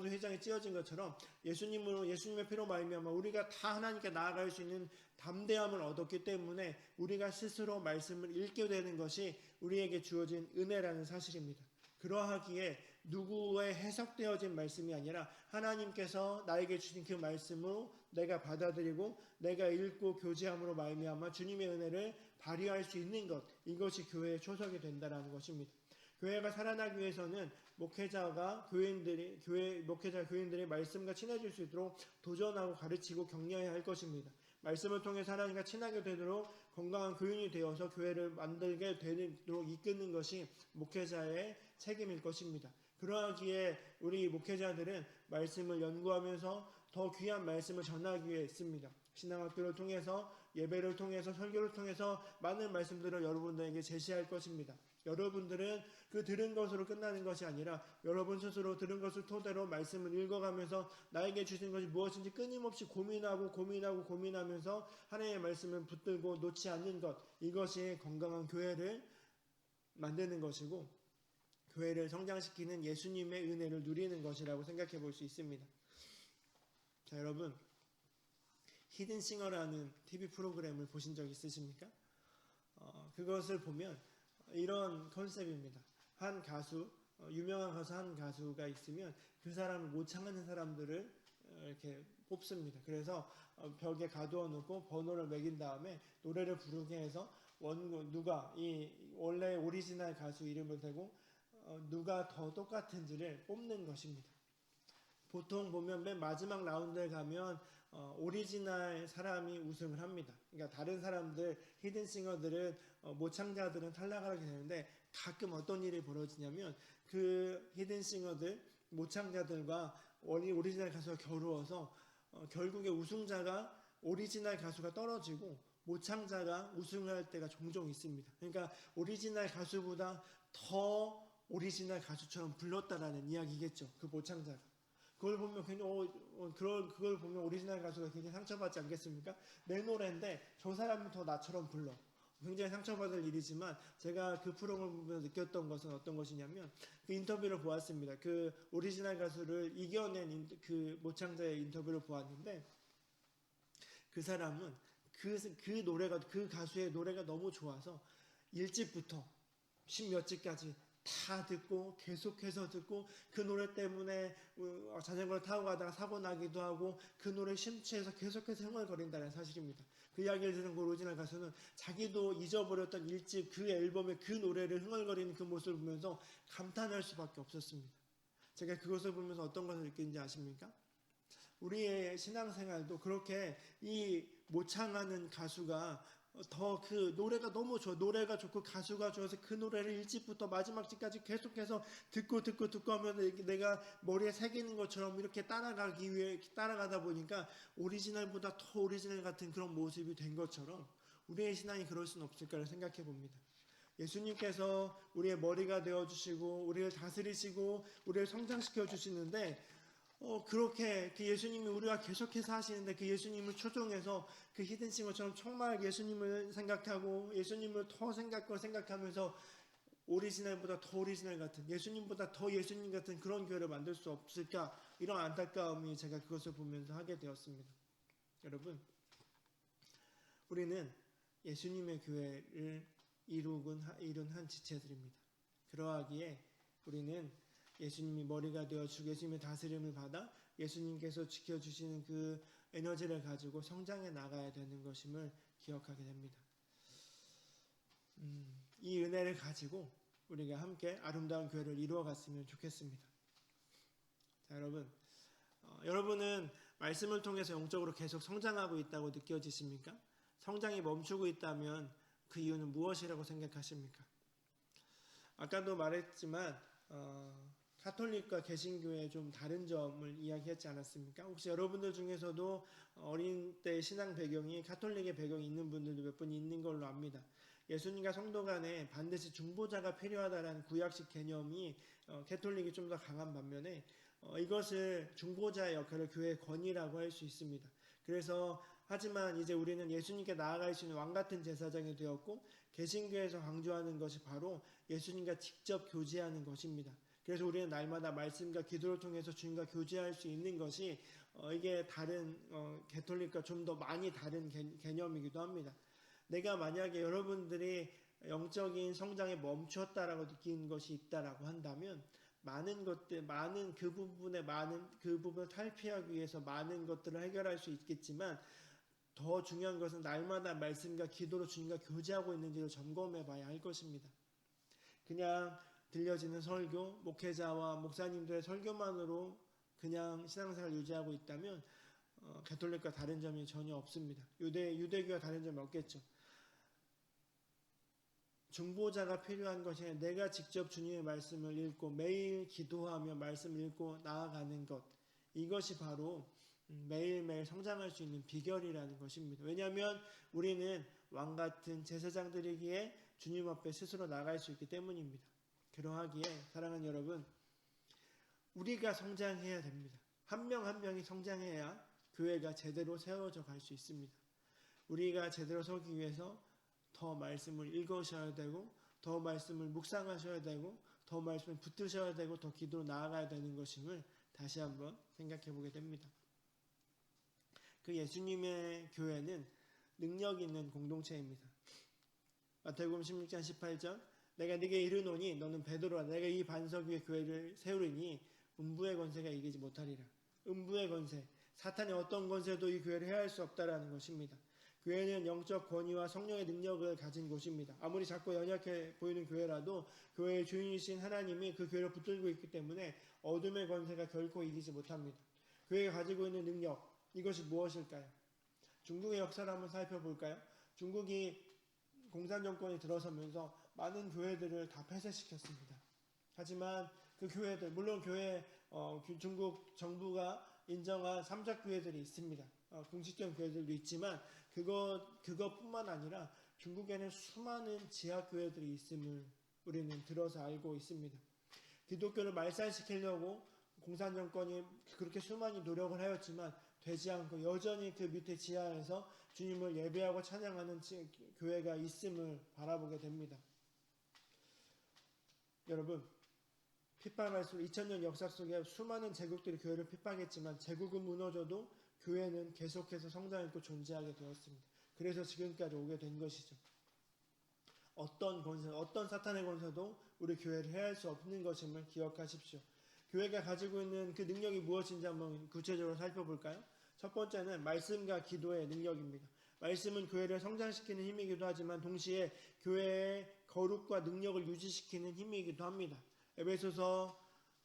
A: 회장이 찢어진 것처럼 예수님의 피로 말미암아 우리가 다 하나님께 나아갈 수 있는 담대함을 얻었기 때문에 우리가 스스로 말씀을 읽게 되는 것이 우리에게 주어진 은혜라는 사실입니다. 그러하기에 누구의 해석되어진 말씀이 아니라 하나님께서 나에게 주신 그 말씀으로 내가 받아들이고 내가 읽고 교제함으로 말미암아 주님의 은혜를 발휘할 수 있는 것, 이것이 교회의 초석이 된다는 것입니다. 교회가 살아나기 위해서는 교인들이 말씀과 친해질 수 있도록 도전하고 가르치고 격려해야 할 것입니다. 말씀을 통해 하나님과 친하게 되도록 건강한 교인이 되어서 교회를 만들게 되도록 이끄는 것이 목회자의 책임일 것입니다. 그러하기에 우리 목회자들은 말씀을 연구하면서 더 귀한 말씀을 전하기 위해 있습니다. 신앙학교를 통해서 예배를 통해서 설교를 통해서 많은 말씀들을 여러분들에게 제시할 것입니다. 여러분들은 그 들은 것으로 끝나는 것이 아니라 여러분 스스로 들은 것을 토대로 말씀을 읽어가면서 나에게 주신 것이 무엇인지 끊임없이 고민하면서 하나님의 말씀을 붙들고 놓지 않는 것, 이것이 건강한 교회를 만드는 것이고 교회를 성장시키는 예수님의 은혜를 누리는 것이라고 생각해 볼 수 있습니다. 자, 여러분, 히든싱어라는 TV 프로그램을 보신 적 있으십니까? 그것을 보면 이런 컨셉입니다. 한 가수, 유명한 가수 한 가수가 있으면 그 사람을 모창하는 사람들을 이렇게 뽑습니다. 그래서 벽에 가두어 놓고 번호를 매긴 다음에 노래를 부르게 해서 원래 오리지널 가수 이름을 대고 누가 더 똑같은지를 뽑는 것입니다. 보통 보면 맨 마지막 라운드에 가면 오리지널 사람이 우승을 합니다. 그러니까 다른 사람들, 히든싱어들은 모창자들은 탈락하게 되는데 가끔 어떤 일이 벌어지냐면 그 히든싱어들, 모창자들과 오리지널 가수가 겨루어서 결국에 우승자가 오리지널 가수가 떨어지고 모창자가 우승할 때가 종종 있습니다. 그러니까 오리지널 가수보다 더 오리지널 가수처럼 불렀다라는 이야기겠죠. 그 모창자가. 그걸 보면 굉장히 그걸 보면 오리지널 가수가 굉장히 상처받지 않겠습니까? 내 노래인데 저 사람은 더 나처럼 불러. 굉장히 상처받을 일이지만 제가 그 프로그램을 보면서 느꼈던 것은 어떤 것이냐면 그 인터뷰를 보았습니다. 그 오리지널 가수를 이겨낸 그 모창자의 인터뷰를 보았는데 그 사람은 그 가수의 노래가 너무 좋아서 1집부터 10몇 집까지 다 듣고 계속해서 듣고 그 노래 때문에 자전거를 타고 가다가 사고 나기도 하고 그 노래에 심취해서 계속해서 흥얼거린다는 사실입니다. 그 이야기를 들은 그 오리지널 가수는 자기도 잊어버렸던 1집 그 앨범의 그 노래를 흥얼거리는 그 모습을 보면서 감탄할 수밖에 없었습니다. 제가 그것을 보면서 어떤 것을 느끼는지 아십니까? 우리의 신앙생활도 그렇게 이 모창하는 가수가 더 그 노래가 너무 좋아, 노래가 좋고 가수가 좋아서 그 노래를 1집부터 마지막 집까지 계속해서 듣고 하면 내가 머리에 새기는 것처럼 이렇게 따라가다 보니까 오리지널보다 더 오리지널 같은 그런 모습이 된 것처럼 우리의 신앙이 그럴 수는 없을까를 생각해 봅니다. 예수님께서 우리의 머리가 되어주시고 우리를 다스리시고 우리를 성장시켜 주시는데 그렇게 그 예수님이 우리와 계속해서 하시는데 그 예수님을 초종해서 그 히든싱어처럼 정말 예수님을 생각하고 예수님을 더 생각하면서 오리지널보다 더 오리지널 같은 예수님보다 더 예수님 같은 그런 교회를 만들 수 없을까, 이런 안타까움이 제가 그것을 보면서 하게 되었습니다. 여러분, 우리는 예수님의 교회를 이룬 한 지체들입니다. 그러하기에 우리는 예수님이 머리가 되어주고 예수님의 다스림을 받아 예수님께서 지켜주시는 그 에너지를 가지고 성장해 나가야 되는 것임을 기억하게 됩니다. 이 은혜를 가지고 우리가 함께 아름다운 교회를 이루어갔으면 좋겠습니다. 자, 여러분은 말씀을 통해서 영적으로 계속 성장하고 있다고 느껴지십니까? 성장이 멈추고 있다면 그 이유는 무엇이라고 생각하십니까? 아까도 말했지만 가톨릭과 개신교의 좀 다른 점을 이야기했지 않았습니까? 혹시 여러분들 중에서도 어린 때 신앙 배경이 가톨릭의 배경이 있는 분들도 몇 분 있는 걸로 압니다. 예수님과 성도 간에 반드시 중보자가 필요하다라는 구약식 개념이 캐톨릭이 좀 더 강한 반면에 이것을 중보자의 역할을 교회의 권위라고 할 수 있습니다. 그래서 하지만 이제 우리는 예수님께 나아갈 수 있는 왕같은 제사장이 되었고 개신교에서 강조하는 것이 바로 예수님과 직접 교제하는 것입니다. 그래서 우리는 날마다 말씀과 기도를 통해서 주님과 교제할 수 있는 것이 이게 다른 개톨릭과 좀 더 많이 다른 개념이기도 합니다. 내가 만약에 여러분들이 영적인 성장에 멈추었다라고 느끼는 것이 있다라고 한다면 많은 그 부분을 탈피하기 위해서 많은 것들을 해결할 수 있겠지만 더 중요한 것은 날마다 말씀과 기도로 주님과 교제하고 있는지를 점검해 봐야 할 것입니다. 그냥 들려지는 설교, 목회자와 목사님들의 설교만으로 그냥 신앙생활을 유지하고 있다면 가톨릭과 다른 점이 전혀 없습니다. 유대교와 다른 점이 없겠죠. 중보자가 필요한 것이 아니라 내가 직접 주님의 말씀을 읽고 매일 기도하며 말씀을 읽고 나아가는 것, 이것이 바로 매일매일 성장할 수 있는 비결이라는 것입니다. 왜냐하면 우리는 왕같은 제사장들이기에 주님 앞에 스스로 나갈 수 있기 때문입니다. 그러하기에 사랑하는 여러분, 우리가 성장해야 됩니다. 한 명 한 명이 성장해야 교회가 제대로 세워져 갈 수 있습니다. 우리가 제대로 서기 위해서 더 말씀을 읽으셔야 되고 더 말씀을 묵상하셔야 되고 더 말씀을 붙드셔야 되고 더 기도로 나아가야 되는 것임을 다시 한번 생각해 보게 됩니다. 그 예수님의 교회는 능력 있는 공동체입니다. 마태복음 16장 18절 내가 네게 이르노니 너는 베드로라 내가 이 반석 위에 교회를 세우리니 음부의 권세가 이기지 못하리라. 음부의 권세, 사탄의 어떤 권세도 이 교회를 해할 수 없다라는 것입니다. 교회는 영적 권위와 성령의 능력을 가진 곳입니다. 아무리 작고 연약해 보이는 교회라도 교회의 주인이신 하나님이 그 교회를 붙들고 있기 때문에 어둠의 권세가 결코 이기지 못합니다. 교회가 가지고 있는 능력, 이것이 무엇일까요? 중국의 역사를 한번 살펴볼까요? 중국이 공산정권이 들어서면서 많은 교회들을 다 폐쇄시켰습니다. 하지만 그 교회들, 물론 중국 정부가 인정한 삼작교회들이 있습니다. 공식적 교회들도 있지만 그것뿐만 아니라 중국에는 수많은 지하교회들이 있음을 우리는 들어서 알고 있습니다. 기독교를 말살시키려고 공산정권이 그렇게 수많이 노력을 하였지만 되지 않고 여전히 그 밑에 지하에서 주님을 예배하고 찬양하는 교회가 있음을 바라보게 됩니다. 여러분, 핍박할 수 2000년 역사 속에 수많은 제국들이 교회를 핍박했지만 제국은 무너져도 교회는 계속해서 성장했고 존재하게 되었습니다. 그래서 지금까지 오게 된 것이죠. 어떤 권세, 어떤 사탄의 권세도 우리 교회를 해할 수 없는 것임을 기억하십시오. 교회가 가지고 있는 그 능력이 무엇인지 한번 구체적으로 살펴볼까요? 첫 번째는 말씀과 기도의 능력입니다. 말씀은 교회를 성장시키는 힘이기도 하지만 동시에 교회의 거룩과 능력을 유지시키는 힘이기도 합니다. 에베소서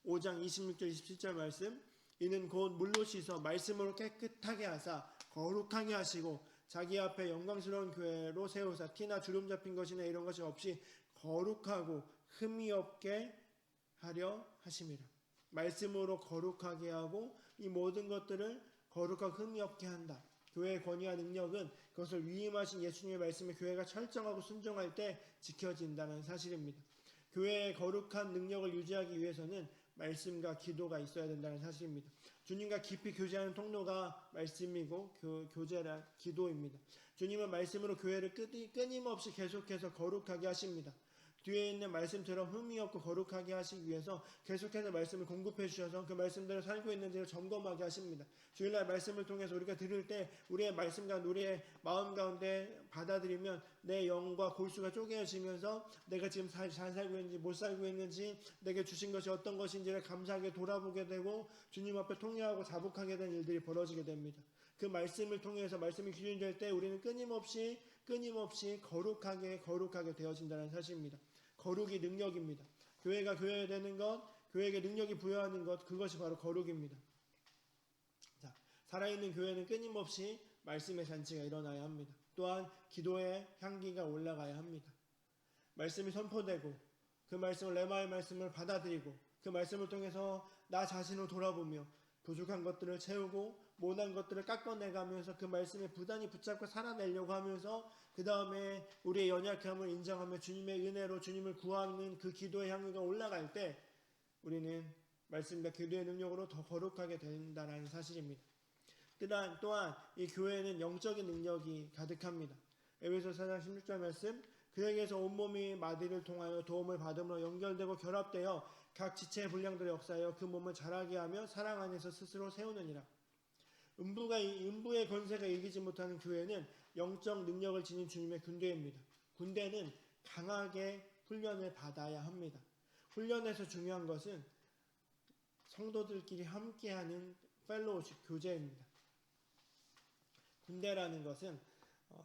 A: 5장 26절 27절 말씀 이는 곧 물로 씻어 말씀으로 깨끗하게 하사 거룩하게 하시고 자기 앞에 영광스러운 교회로 세우사 티나 주름 잡힌 것이나 이런 것이 없이 거룩하고 흠이 없게 하려 하심이라. 말씀으로 거룩하게 하고 이 모든 것들을 거룩하고 흠이 없게 한다. 교회의 권위와 능력은 그것을 위임하신 예수님의 말씀에 교회가 철저하고 순종할 때 지켜진다는 사실입니다. 교회의 거룩한 능력을 유지하기 위해서는 말씀과 기도가 있어야 된다는 사실입니다. 주님과 깊이 교제하는 통로가 말씀이고 교제라 기도입니다. 주님은 말씀으로 교회를 끊임없이 계속해서 거룩하게 하십니다. 뒤에 있는 말씀처럼 흠이 없고 거룩하게 하시기 위해서 계속해서 말씀을 공급해 주셔서 그 말씀대로 살고 있는지를 점검하게 하십니다. 주일날 말씀을 통해서 우리가 들을 때 우리의 말씀과 우리의 마음 가운데 받아들이면 내 영과 골수가 쪼개어지면서 내가 지금 잘 살고 있는지 못 살고 있는지 내게 주신 것이 어떤 것인지를 감사하게 돌아보게 되고 주님 앞에 통회하고 자복하게 된 일들이 벌어지게 됩니다. 그 말씀을 통해서 말씀이 기준이 될 때 우리는 끊임없이 거룩하게 되어진다는 사실입니다. 거룩이 능력입니다. 교회가 되는 것, 교회에게 능력이 부여하는 것, 그것이 바로 거룩입니다. 자, 살아있는 교회는 끊임없이 말씀의 잔치가 일어나야 합니다. 또한 기도의 향기가 올라가야 합니다. 말씀이 선포되고 그 말씀을 레마의 말씀을 받아들이고 그 말씀을 통해서 나 자신을 돌아보며 부족한 것들을 채우고 모난 것들을 깎아내가면서 그 말씀에 부단히 붙잡고 살아내려고 하면서 그 다음에 우리의 연약함을 인정하며 주님의 은혜로 주님을 구하는 그 기도의 향유가 올라갈 때 우리는 말씀과 기도의 능력으로 더 거룩하게 된다는 사실입니다. 또한 이 교회는 영적인 능력이 가득합니다. 에베소 4장 16절 말씀, 그에게서 온몸이 마디를 통하여 도움을 받음으로 연결되고 결합되어 각 지체의 분량들을 역사하여 그 몸을 자라게 하며 사랑 안에서 스스로 세우느니라. 음부의 권세가 이기지 못하는 교회는 영적 능력을 지닌 주님의 군대입니다. 군대는 강하게 훈련을 받아야 합니다. 훈련에서 중요한 것은 성도들끼리 함께하는 펠로우십, 교제입니다. 군대라는 것은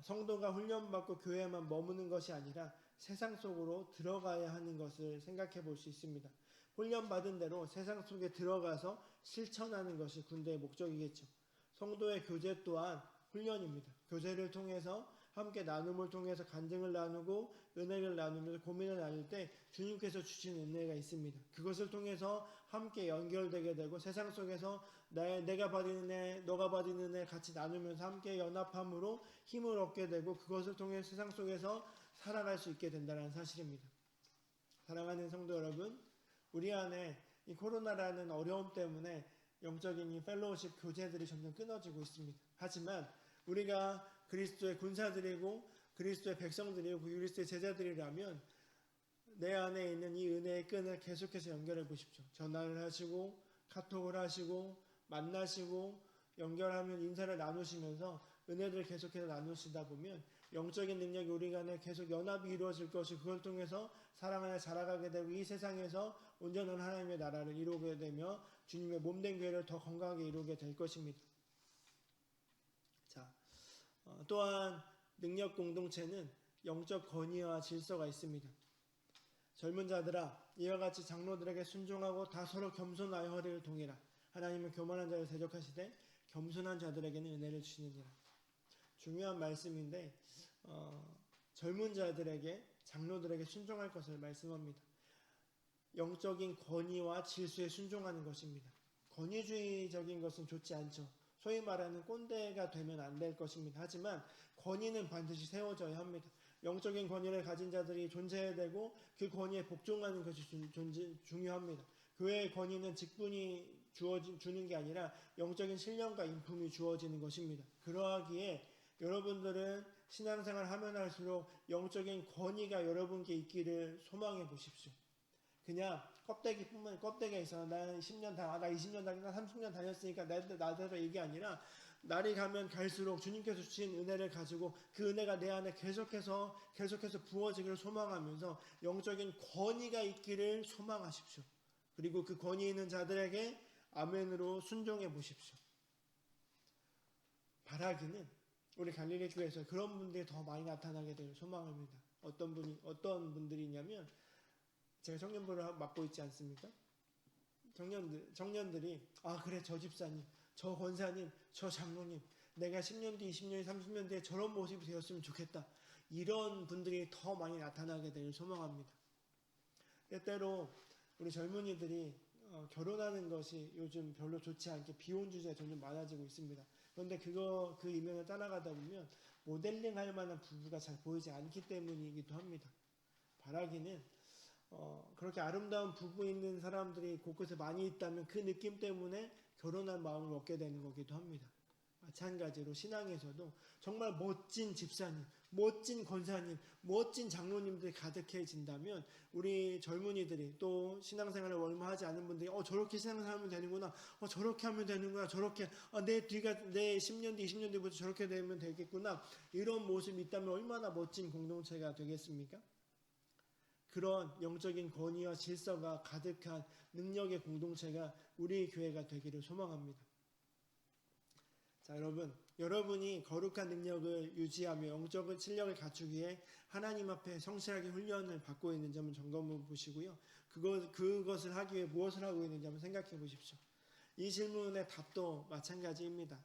A: 성도가 훈련받고 교회에만 머무는 것이 아니라 세상 속으로 들어가야 하는 것을 생각해 볼 수 있습니다. 훈련받은 대로 세상 속에 들어가서 실천하는 것이 군대의 목적이겠죠. 성도의 교제 또한 훈련입니다. 교제를 통해서 함께 나눔을 통해서 간증을 나누고 은혜를 나누면서 고민을 나눌 때 주님께서 주신 은혜가 있습니다. 그것을 통해서 함께 연결되게 되고 세상 속에서 내가 받은 은혜, 너가 받은 은혜 같이 나누면서 함께 연합함으로 힘을 얻게 되고 그것을 통해 세상 속에서 살아갈 수 있게 된다는 사실입니다. 사랑하는 성도 여러분, 우리 안에 이 코로나라는 어려움 때문에 영적인 이 펠로우십 교제들이 점점 끊어지고 있습니다. 하지만 우리가 그리스도의 군사들이고 그리스도의 백성들이고 그리스도의 제자들이라면 내 안에 있는 이 은혜의 끈을 계속해서 연결해 보십시오. 전화를 하시고 카톡을 하시고 만나시고 연결하면 인사를 나누시면서 은혜를 계속해서 나누시다 보면 영적인 능력이 우리 간에 계속 연합이 이루어질 것이 그걸 통해서 사랑 안에 자라가게 되고 이 세상에서 온전한 하나님의 나라를 이루게 되며 주님의 몸된 교회를 더 건강하게 이루게 될 것입니다. 자, 또한 능력 공동체는 영적 권위와 질서가 있습니다. 젊은 자들아, 이와 같이 장로들에게 순종하고 다 서로 겸손하여 허리를 동이라. 하나님은 교만한 자를 대적하시되 겸손한 자들에게는 은혜를 주시느니라. 중요한 말씀인데 젊은 자들에게 장로들에게 순종할 것을 말씀합니다. 영적인 권위와 질서에 순종하는 것입니다. 권위주의적인 것은 좋지 않죠. 소위 말하는 꼰대가 되면 안 될 것입니다. 하지만 권위는 반드시 세워져야 합니다. 영적인 권위를 가진 자들이 존재해야 되고 그 권위에 복종하는 것이 중요합니다. 교회의 권위는 직분이 주는 게 아니라 영적인 신령과 인품이 주어지는 것입니다. 그러하기에 여러분들은 신앙생활 하면 할수록 영적인 권위가 여러분께 있기를 소망해 보십시오. 그냥 껍데기에 있어. 나 10년 나 20년 다녔나 30년 다녔으니까 나대로 이게 아니라 날이 가면 갈수록 주님께서 주신 은혜를 가지고 그 은혜가 내 안에 계속해서 부어지기를 소망하면서 영적인 권위가 있기를 소망하십시오. 그리고 그 권위 있는 자들에게 아멘으로 순종해 보십시오. 바라기는 우리 갈릴리 교회에서 그런 분들이 더 많이 나타나게 될 소망합니다. 어떤 분들이냐면 제가 청년부를 맡고 있지 않습니까? 청년들이 그래 저 집사님, 저 권사님, 저 장로님 내가 10년 뒤, 20년 뒤, 30년 뒤에 저런 모습이 되었으면 좋겠다. 이런 분들이 더 많이 나타나게 될 소망합니다. 때때로 우리 젊은이들이 결혼하는 것이 요즘 별로 좋지 않게 비혼 주제가 점점 많아지고 있습니다. 그런데 그 이면을 따라가다 보면 모델링 할 만한 부부가 잘 보이지 않기 때문이기도 합니다. 바라기는 그렇게 아름다운 부부 있는 사람들이 곳곳에 많이 있다면 그 느낌 때문에 결혼할 마음을 먹게 되는 거기도 합니다. 마찬가지로 신앙에서도 정말 멋진 집사님, 멋진 권사님, 멋진 장로님들이 가득해진다면 우리 젊은이들이 또 신앙생활을 얼마 하지 않은 분들이 저렇게 신앙생활하면 되는구나, 저렇게 하면 되는구나, 저렇게 내 10년 뒤, 20년 뒤부터 저렇게 되면 되겠구나, 이런 모습이 있다면 얼마나 멋진 공동체가 되겠습니까? 그런 영적인 권위와 질서가 가득한 능력의 공동체가 우리 교회가 되기를 소망합니다. 자, 여러분이 거룩한 능력을 유지하며 영적인 실력을 갖추기에 하나님 앞에 성실하게 훈련을 받고 있는 점을 점검해 보시고요. 그것을 하기 위해 무엇을 하고 있는지 한번 생각해 보십시오. 이 질문의 답도 마찬가지입니다.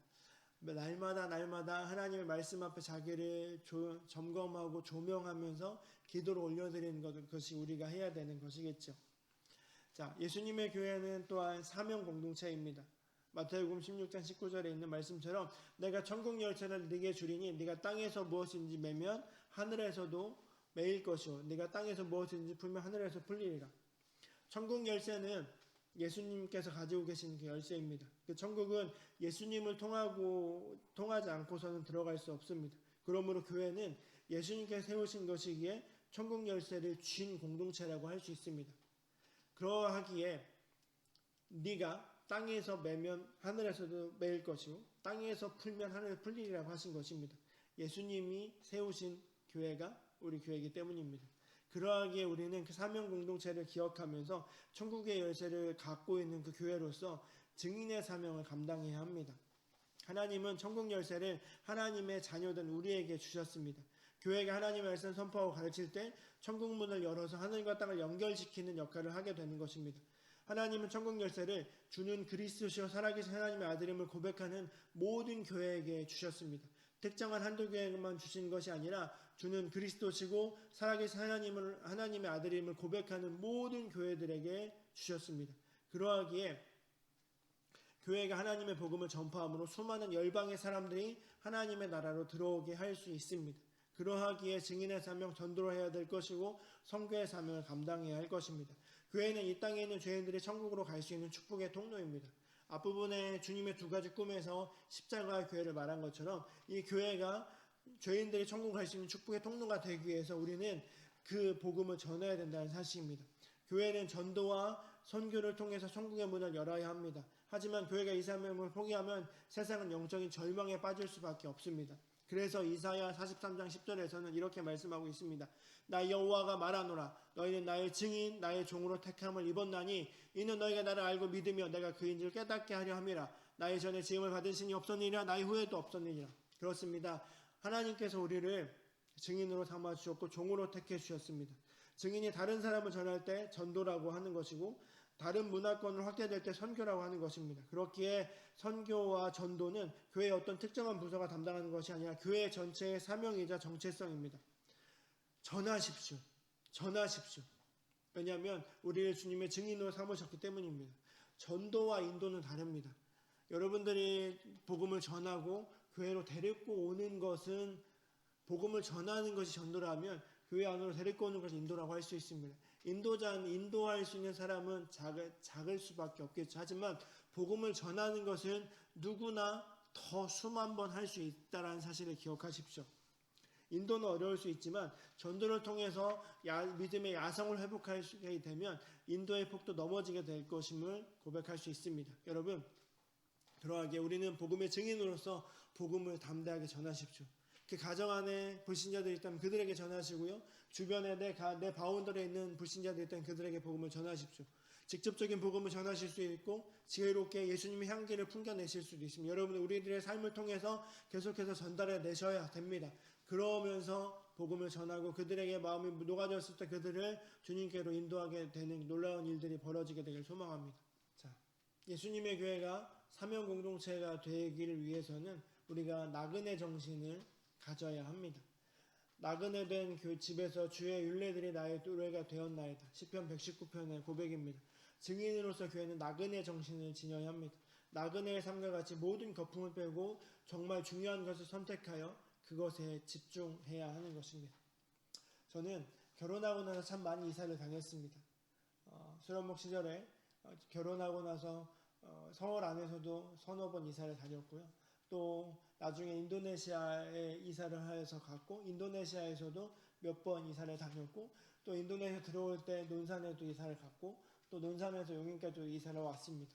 A: 날마다 하나님의 말씀 앞에 자기를 점검하고 조명하면서 기도를 올려드리는 것이 우리가 해야 되는 것이겠죠. 자, 예수님의 교회는 또한 사명 공동체입니다. 마태복음 16장 19절에 있는 말씀처럼 내가 천국 열쇠를 네게 주리니 네가 땅에서 무엇인지 매면 하늘에서도 매일 것이요 네가 땅에서 무엇인지 풀면 하늘에서 풀리리라. 천국 열쇠는 예수님께서 가지고 계신 그 열쇠입니다. 그 천국은 예수님을 통하지 않고서는 들어갈 수 없습니다. 그러므로 교회는 예수님께서 세우신 것이기에 천국 열쇠를 쥔 공동체라고 할 수 있습니다. 그러하기에 네가 땅에서 매면 하늘에서도 매일 것이고 땅에서 풀면 하늘에 풀리리라고 하신 것입니다. 예수님이 세우신 교회가 우리 교회이기 때문입니다. 그러하기에 우리는 그 사명 공동체를 기억하면서 천국의 열쇠를 갖고 있는 그 교회로서 증인의 사명을 감당해야 합니다. 하나님은 천국 열쇠를 하나님의 자녀된 우리에게 주셨습니다. 교회가 하나님의 말씀을 선포하고 가르칠 때 천국 문을 열어서 하늘과 땅을 연결시키는 역할을 하게 되는 것입니다. 하나님은 천국 열쇠를 주는 그리스도시요 살아계신 하나님의 아들임을 고백하는 모든 교회에게 주셨습니다. 특정한 한두 교회만 주신 것이 아니라 주는 그리스도시고 살아계신 하나님의 아들임을 고백하는 모든 교회들에게 주셨습니다. 그러하기에 교회가 하나님의 복음을 전파함으로 수많은 열방의 사람들이 하나님의 나라로 들어오게 할 수 있습니다. 그러하기에 증인의 사명 전도를 해야 될 것이고 선교의 사명을 감당해야 할 것입니다. 교회는 이 땅에 있는 죄인들이 천국으로 갈 수 있는 축복의 통로입니다. 앞부분에 주님의 두 가지 꿈에서 십자가의 교회를 말한 것처럼 이 교회가 죄인들이 천국 갈 수 있는 축복의 통로가 되기 위해서 우리는 그 복음을 전해야 된다는 사실입니다. 교회는 전도와 선교를 통해서 천국의 문을 열어야 합니다. 하지만 교회가 이 사명을 포기하면 세상은 영적인 절망에 빠질 수밖에 없습니다. 그래서 이사야 43장 10절에서는 이렇게 말씀하고 있습니다. 나 여호와가 말하노라 너희는 나의 증인 나의 종으로 택함을 입었나니 이는 너희가 나를 알고 믿으며 내가 그인 줄 깨닫게 하려 함이라. 나의 전에 지음을 받은 신이 없었느니라 나의 후에도 없었느니라. 그렇습니다. 하나님께서 우리를 증인으로 삼아 주셨고 종으로 택해 주셨습니다. 증인이 다른 사람을 전할 때 전도라고 하는 것이고 다른 문화권으로 확대될 때 선교라고 하는 것입니다. 그렇기에 선교와 전도는 교회의 어떤 특정한 부서가 담당하는 것이 아니라 교회 전체의 사명이자 정체성입니다. 전하십시오. 전하십시오. 왜냐하면 우리를 주님의 증인으로 삼으셨기 때문입니다. 전도와 인도는 다릅니다. 여러분들이 복음을 전하고 교회로 데리고 오는 것은 복음을 전하는 것이 전도라면 교회 안으로 데리고 오는 것이 인도라고 할 수 있습니다. 인도할 수 있는 사람은 작을 수밖에 없겠죠. 하지만 복음을 전하는 것은 누구나 더 수만 번 할 수 있다는 사실을 기억하십시오. 인도는 어려울 수 있지만 전도를 통해서 믿음의 야성을 회복하게 되면 인도의 폭도 넘어지게 될 것임을 고백할 수 있습니다. 여러분, 그러하기에 우리는 복음의 증인으로서 복음을 담대하게 전하십시오. 그 가정 안에 불신자들이 있다면 그들에게 전하시고요. 주변에 내 바운더리에 있는 불신자들이 있다면 그들에게 복음을 전하십시오. 직접적인 복음을 전하실 수 있고 지혜롭게 예수님의 향기를 풍겨내실 수도 있습니다. 여러분 우리들의 삶을 통해서 계속해서 전달해 내셔야 됩니다. 그러면서 복음을 전하고 그들에게 마음이 녹아졌을 때 그들을 주님께로 인도하게 되는 놀라운 일들이 벌어지게 되길 소망합니다. 자, 예수님의 교회가 사명 공동체가 되기를 위해서는 우리가 나그네 정신을 가져야 합니다. 나그네 된 집에서 주의 율례들이 나의 노래가 되었나이다. 시편 119편의 고백입니다. 증인으로서 교회는 나그네 정신을 지녀야 합니다. 나그네의 삶과 같이 모든 거품을 빼고 정말 중요한 것을 선택하여 그것에 집중해야 하는 것입니다. 저는 결혼하고 나서 참 많이 이사를 당했습니다. 수련목 시절에 결혼하고 나서 서울 안에서도 서너 번 이사를 다녔고요. 또 나중에 인도네시아에 이사를 해서 갔고 인도네시아에서도 몇 번 이사를 다녔고 또 인도네시아 들어올 때 논산에도 이사를 갔고 또 논산에서 용인까지도 이사를 왔습니다.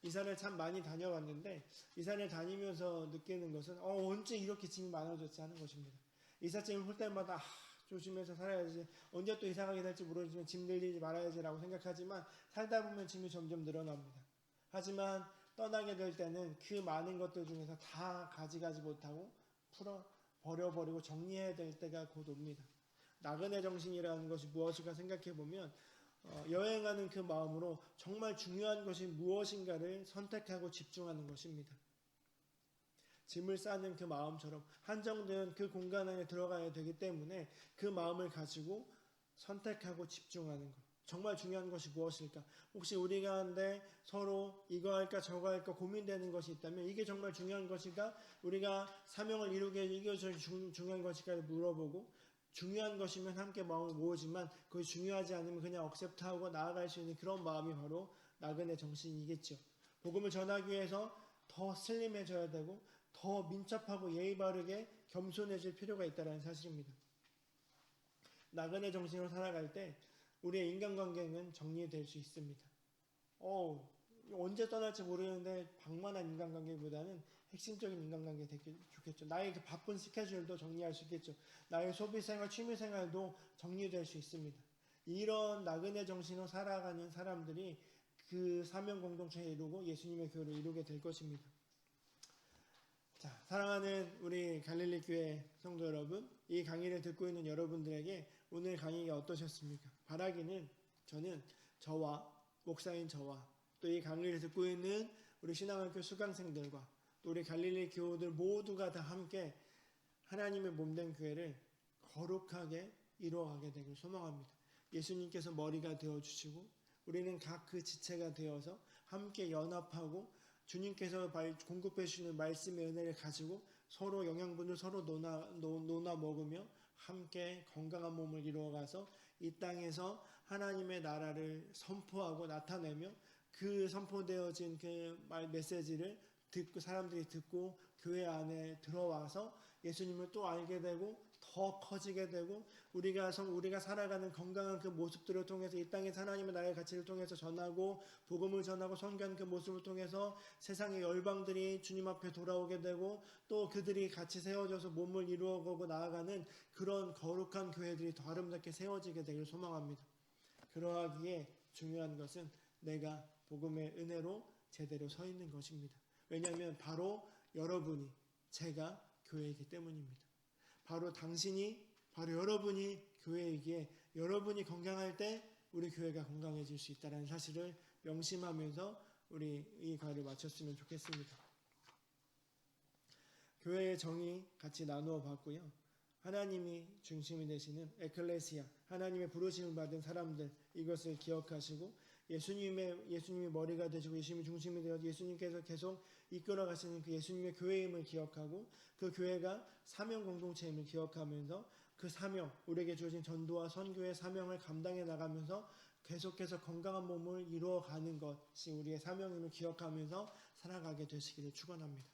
A: 이사를 참 많이 다녀왔는데 이사를 다니면서 느끼는 것은 언제 이렇게 짐이 많아졌지 하는 것입니다. 이삿짐을 풀 때마다 조심해서 살아야지 언제 또 이사 가게 될지 모르지만 짐 늘리지 말아야지라고 생각하지만 살다 보면 짐이 점점 늘어납니다. 하지만 떠나게 될 때는 그 많은 것들 중에서 다 가져가지 못하고 버려버리고 정리해야 될 때가 곧 옵니다. 나그네 정신이라는 것이 무엇일까 생각해보면 여행하는 그 마음으로 정말 중요한 것이 무엇인가를 선택하고 집중하는 것입니다. 짐을 싸는 그 마음처럼 한정된 그 공간 안에 들어가야 되기 때문에 그 마음을 가지고 선택하고 집중하는 것. 정말 중요한 것이 무엇일까? 혹시 우리 가운데 서로 이거 할까 저거 할까 고민되는 것이 있다면 이게 정말 중요한 것일까? 우리가 사명을 이루게 이게 중요한 것일까를 물어보고, 중요한 것이면 함께 마음을 모으지만 그것이 중요하지 않으면 그냥 억셉트하고 나아갈 수 있는 그런 마음이 바로 나그네 정신이겠죠. 복음을 전하기 위해서 더 슬림해져야 되고 더 민첩하고 예의 바르게 겸손해질 필요가 있다는 사실입니다. 나그네 정신으로 살아갈 때 우리의 인간관계는 정리될 수 있습니다. 언제 떠날지 모르는데 방만한 인간관계보다는 핵심적인 인간관계 되게 좋겠죠. 나의 그 바쁜 스케줄도 정리할 수 있겠죠. 나의 소비생활, 취미생활도 정리될 수 있습니다. 이런 나그네 정신으로 살아가는 사람들이 그 사명 공동체를 이루고 예수님의 교회를 이루게 될 것입니다. 자, 사랑하는 우리 갈릴리 교회 성도 여러분, 이 강의를 듣고 있는 여러분들에게 오늘 강의가 어떠셨습니까? 바라기는 저는 저와 목사인 저와 또 이 강의를 듣고 있는 우리 신앙학교 수강생들과 또 우리 갈릴리 교우들 모두가 다 함께 하나님의 몸된 교회를 거룩하게 이루어가게 되길 소망합니다. 예수님께서 머리가 되어주시고 우리는 각 그 지체가 되어서 함께 연합하고 주님께서 공급해 주시는 말씀의 은혜를 가지고 서로 영양분을 서로 나눠 먹으며 함께 건강한 몸을 이루어가서 이 땅에서 하나님의 나라를 선포하고 나타내며 그 선포되어진 그 메시지를 듣고 사람들이 듣고 교회 안에 들어와서 예수님을 또 알게 되고 더 커지게 되고 우리가 살아가는 건강한 그 모습들을 통해서 이 땅에서 하나님의 나라의 가치를 통해서 전하고 복음을 전하고 선교하는 그 모습을 통해서 세상의 열방들이 주님 앞에 돌아오게 되고 또 그들이 같이 세워져서 몸을 이루어가고 나아가는 그런 거룩한 교회들이 더 아름답게 세워지게 되길 소망합니다. 그러하기에 중요한 것은 내가 복음의 은혜로 제대로 서 있는 것입니다. 왜냐하면 바로 여러분이 제가 교회이기 때문입니다. 바로 당신이 바로 여러분이 교회이기에 여러분이 건강할 때 우리 교회가 건강해질 수 있다는 사실을 명심하면서 우리 이 과를 마쳤으면 좋겠습니다. 교회의 정의 같이 나누어 봤고요. 하나님이 중심이 되시는 에클레시아, 하나님의 부르심을 받은 사람들, 이것을 기억하시고 예수님이 머리가 되시고 예수님이 중심이 되어 예수님께서 계속 이끌어 가시는 그 예수님의 교회임을 기억하고 그 교회가 사명 공동체임을 기억하면서 그 사명, 우리에게 주어진 전도와 선교의 사명을 감당해 나가면서 계속해서 건강한 몸을 이루어가는 것이 우리의 사명임을 기억하면서 살아가게 되시기를 축원합니다.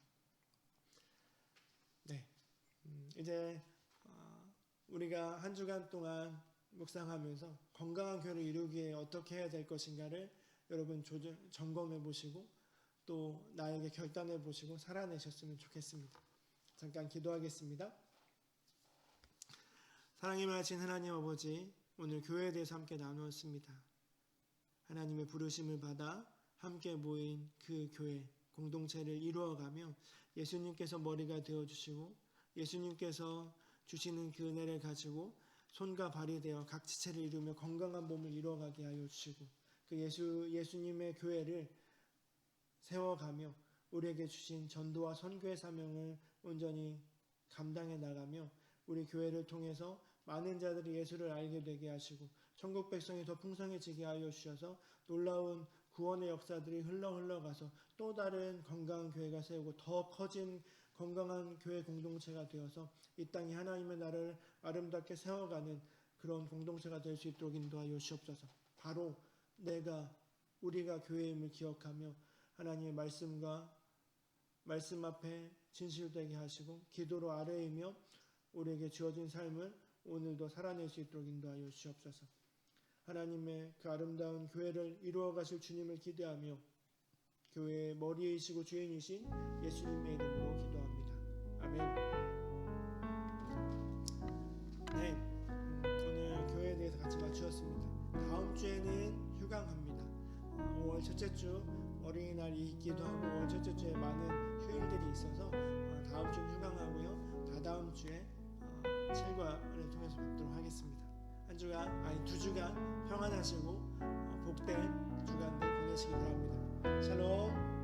A: 네, 이제 우리가 한 주간 동안 묵상하면서 건강한 교회를 이루기에 어떻게 해야 될 것인가를 여러분 점검해 보시고 또 나에게 결단해 보시고 살아내셨으면 좋겠습니다. 잠깐 기도하겠습니다. 사랑이 많으신 하나님 아버지, 오늘 교회에 대해서 함께 나누었습니다. 하나님의 부르심을 받아 함께 모인 그 교회 공동체를 이루어가며 예수님께서 머리가 되어주시고 예수님께서 주시는 그 은혜를 가지고 손과 발이 되어 각 지체를 이루며 건강한 몸을 이루어가게 하여 주시고 그 예수님의 교회를 세워가며 우리에게 주신 전도와 선교의 사명을 온전히 감당해 나가며 우리 교회를 통해서 많은 자들이 예수를 알게 되게 하시고 천국 백성이 더 풍성해지게 하여 주셔서 놀라운 구원의 역사들이 흘러가서 또 다른 건강한 교회가 세우고 더 커진 건강한 교회 공동체가 되어서 이 땅에 하나님의 나라를 아름답게 세워가는 그런 공동체가 될 수 있도록 인도하여 주옵소서. 바로 우리가 교회임을 기억하며 하나님의 말씀 앞에 진실되게 하시고 기도로 아뢰이며 우리에게 주어진 삶을 오늘도 살아낼 수 있도록 인도하여 주옵소서. 하나님의 그 아름다운 교회를 이루어 가실 주님을 기대하며 교회의 머리이시고 주인이신 예수님의 이름으로 기도합니다. 아멘. 네, 오늘 교회에 대해서 같이 마치었습니다. 다음 주에는 휴강합니다. 5월 첫째 주 어린이날이 있기도 하고 5월 첫째 주에 많은 휴일들이 있어서 다음 주는 휴강하고요. 다다음 주에 7과를 통해서 뵙도록 하겠습니다. 두 주간 평안하시고 복된 주간들 보내시기 바랍니다. 샬롬.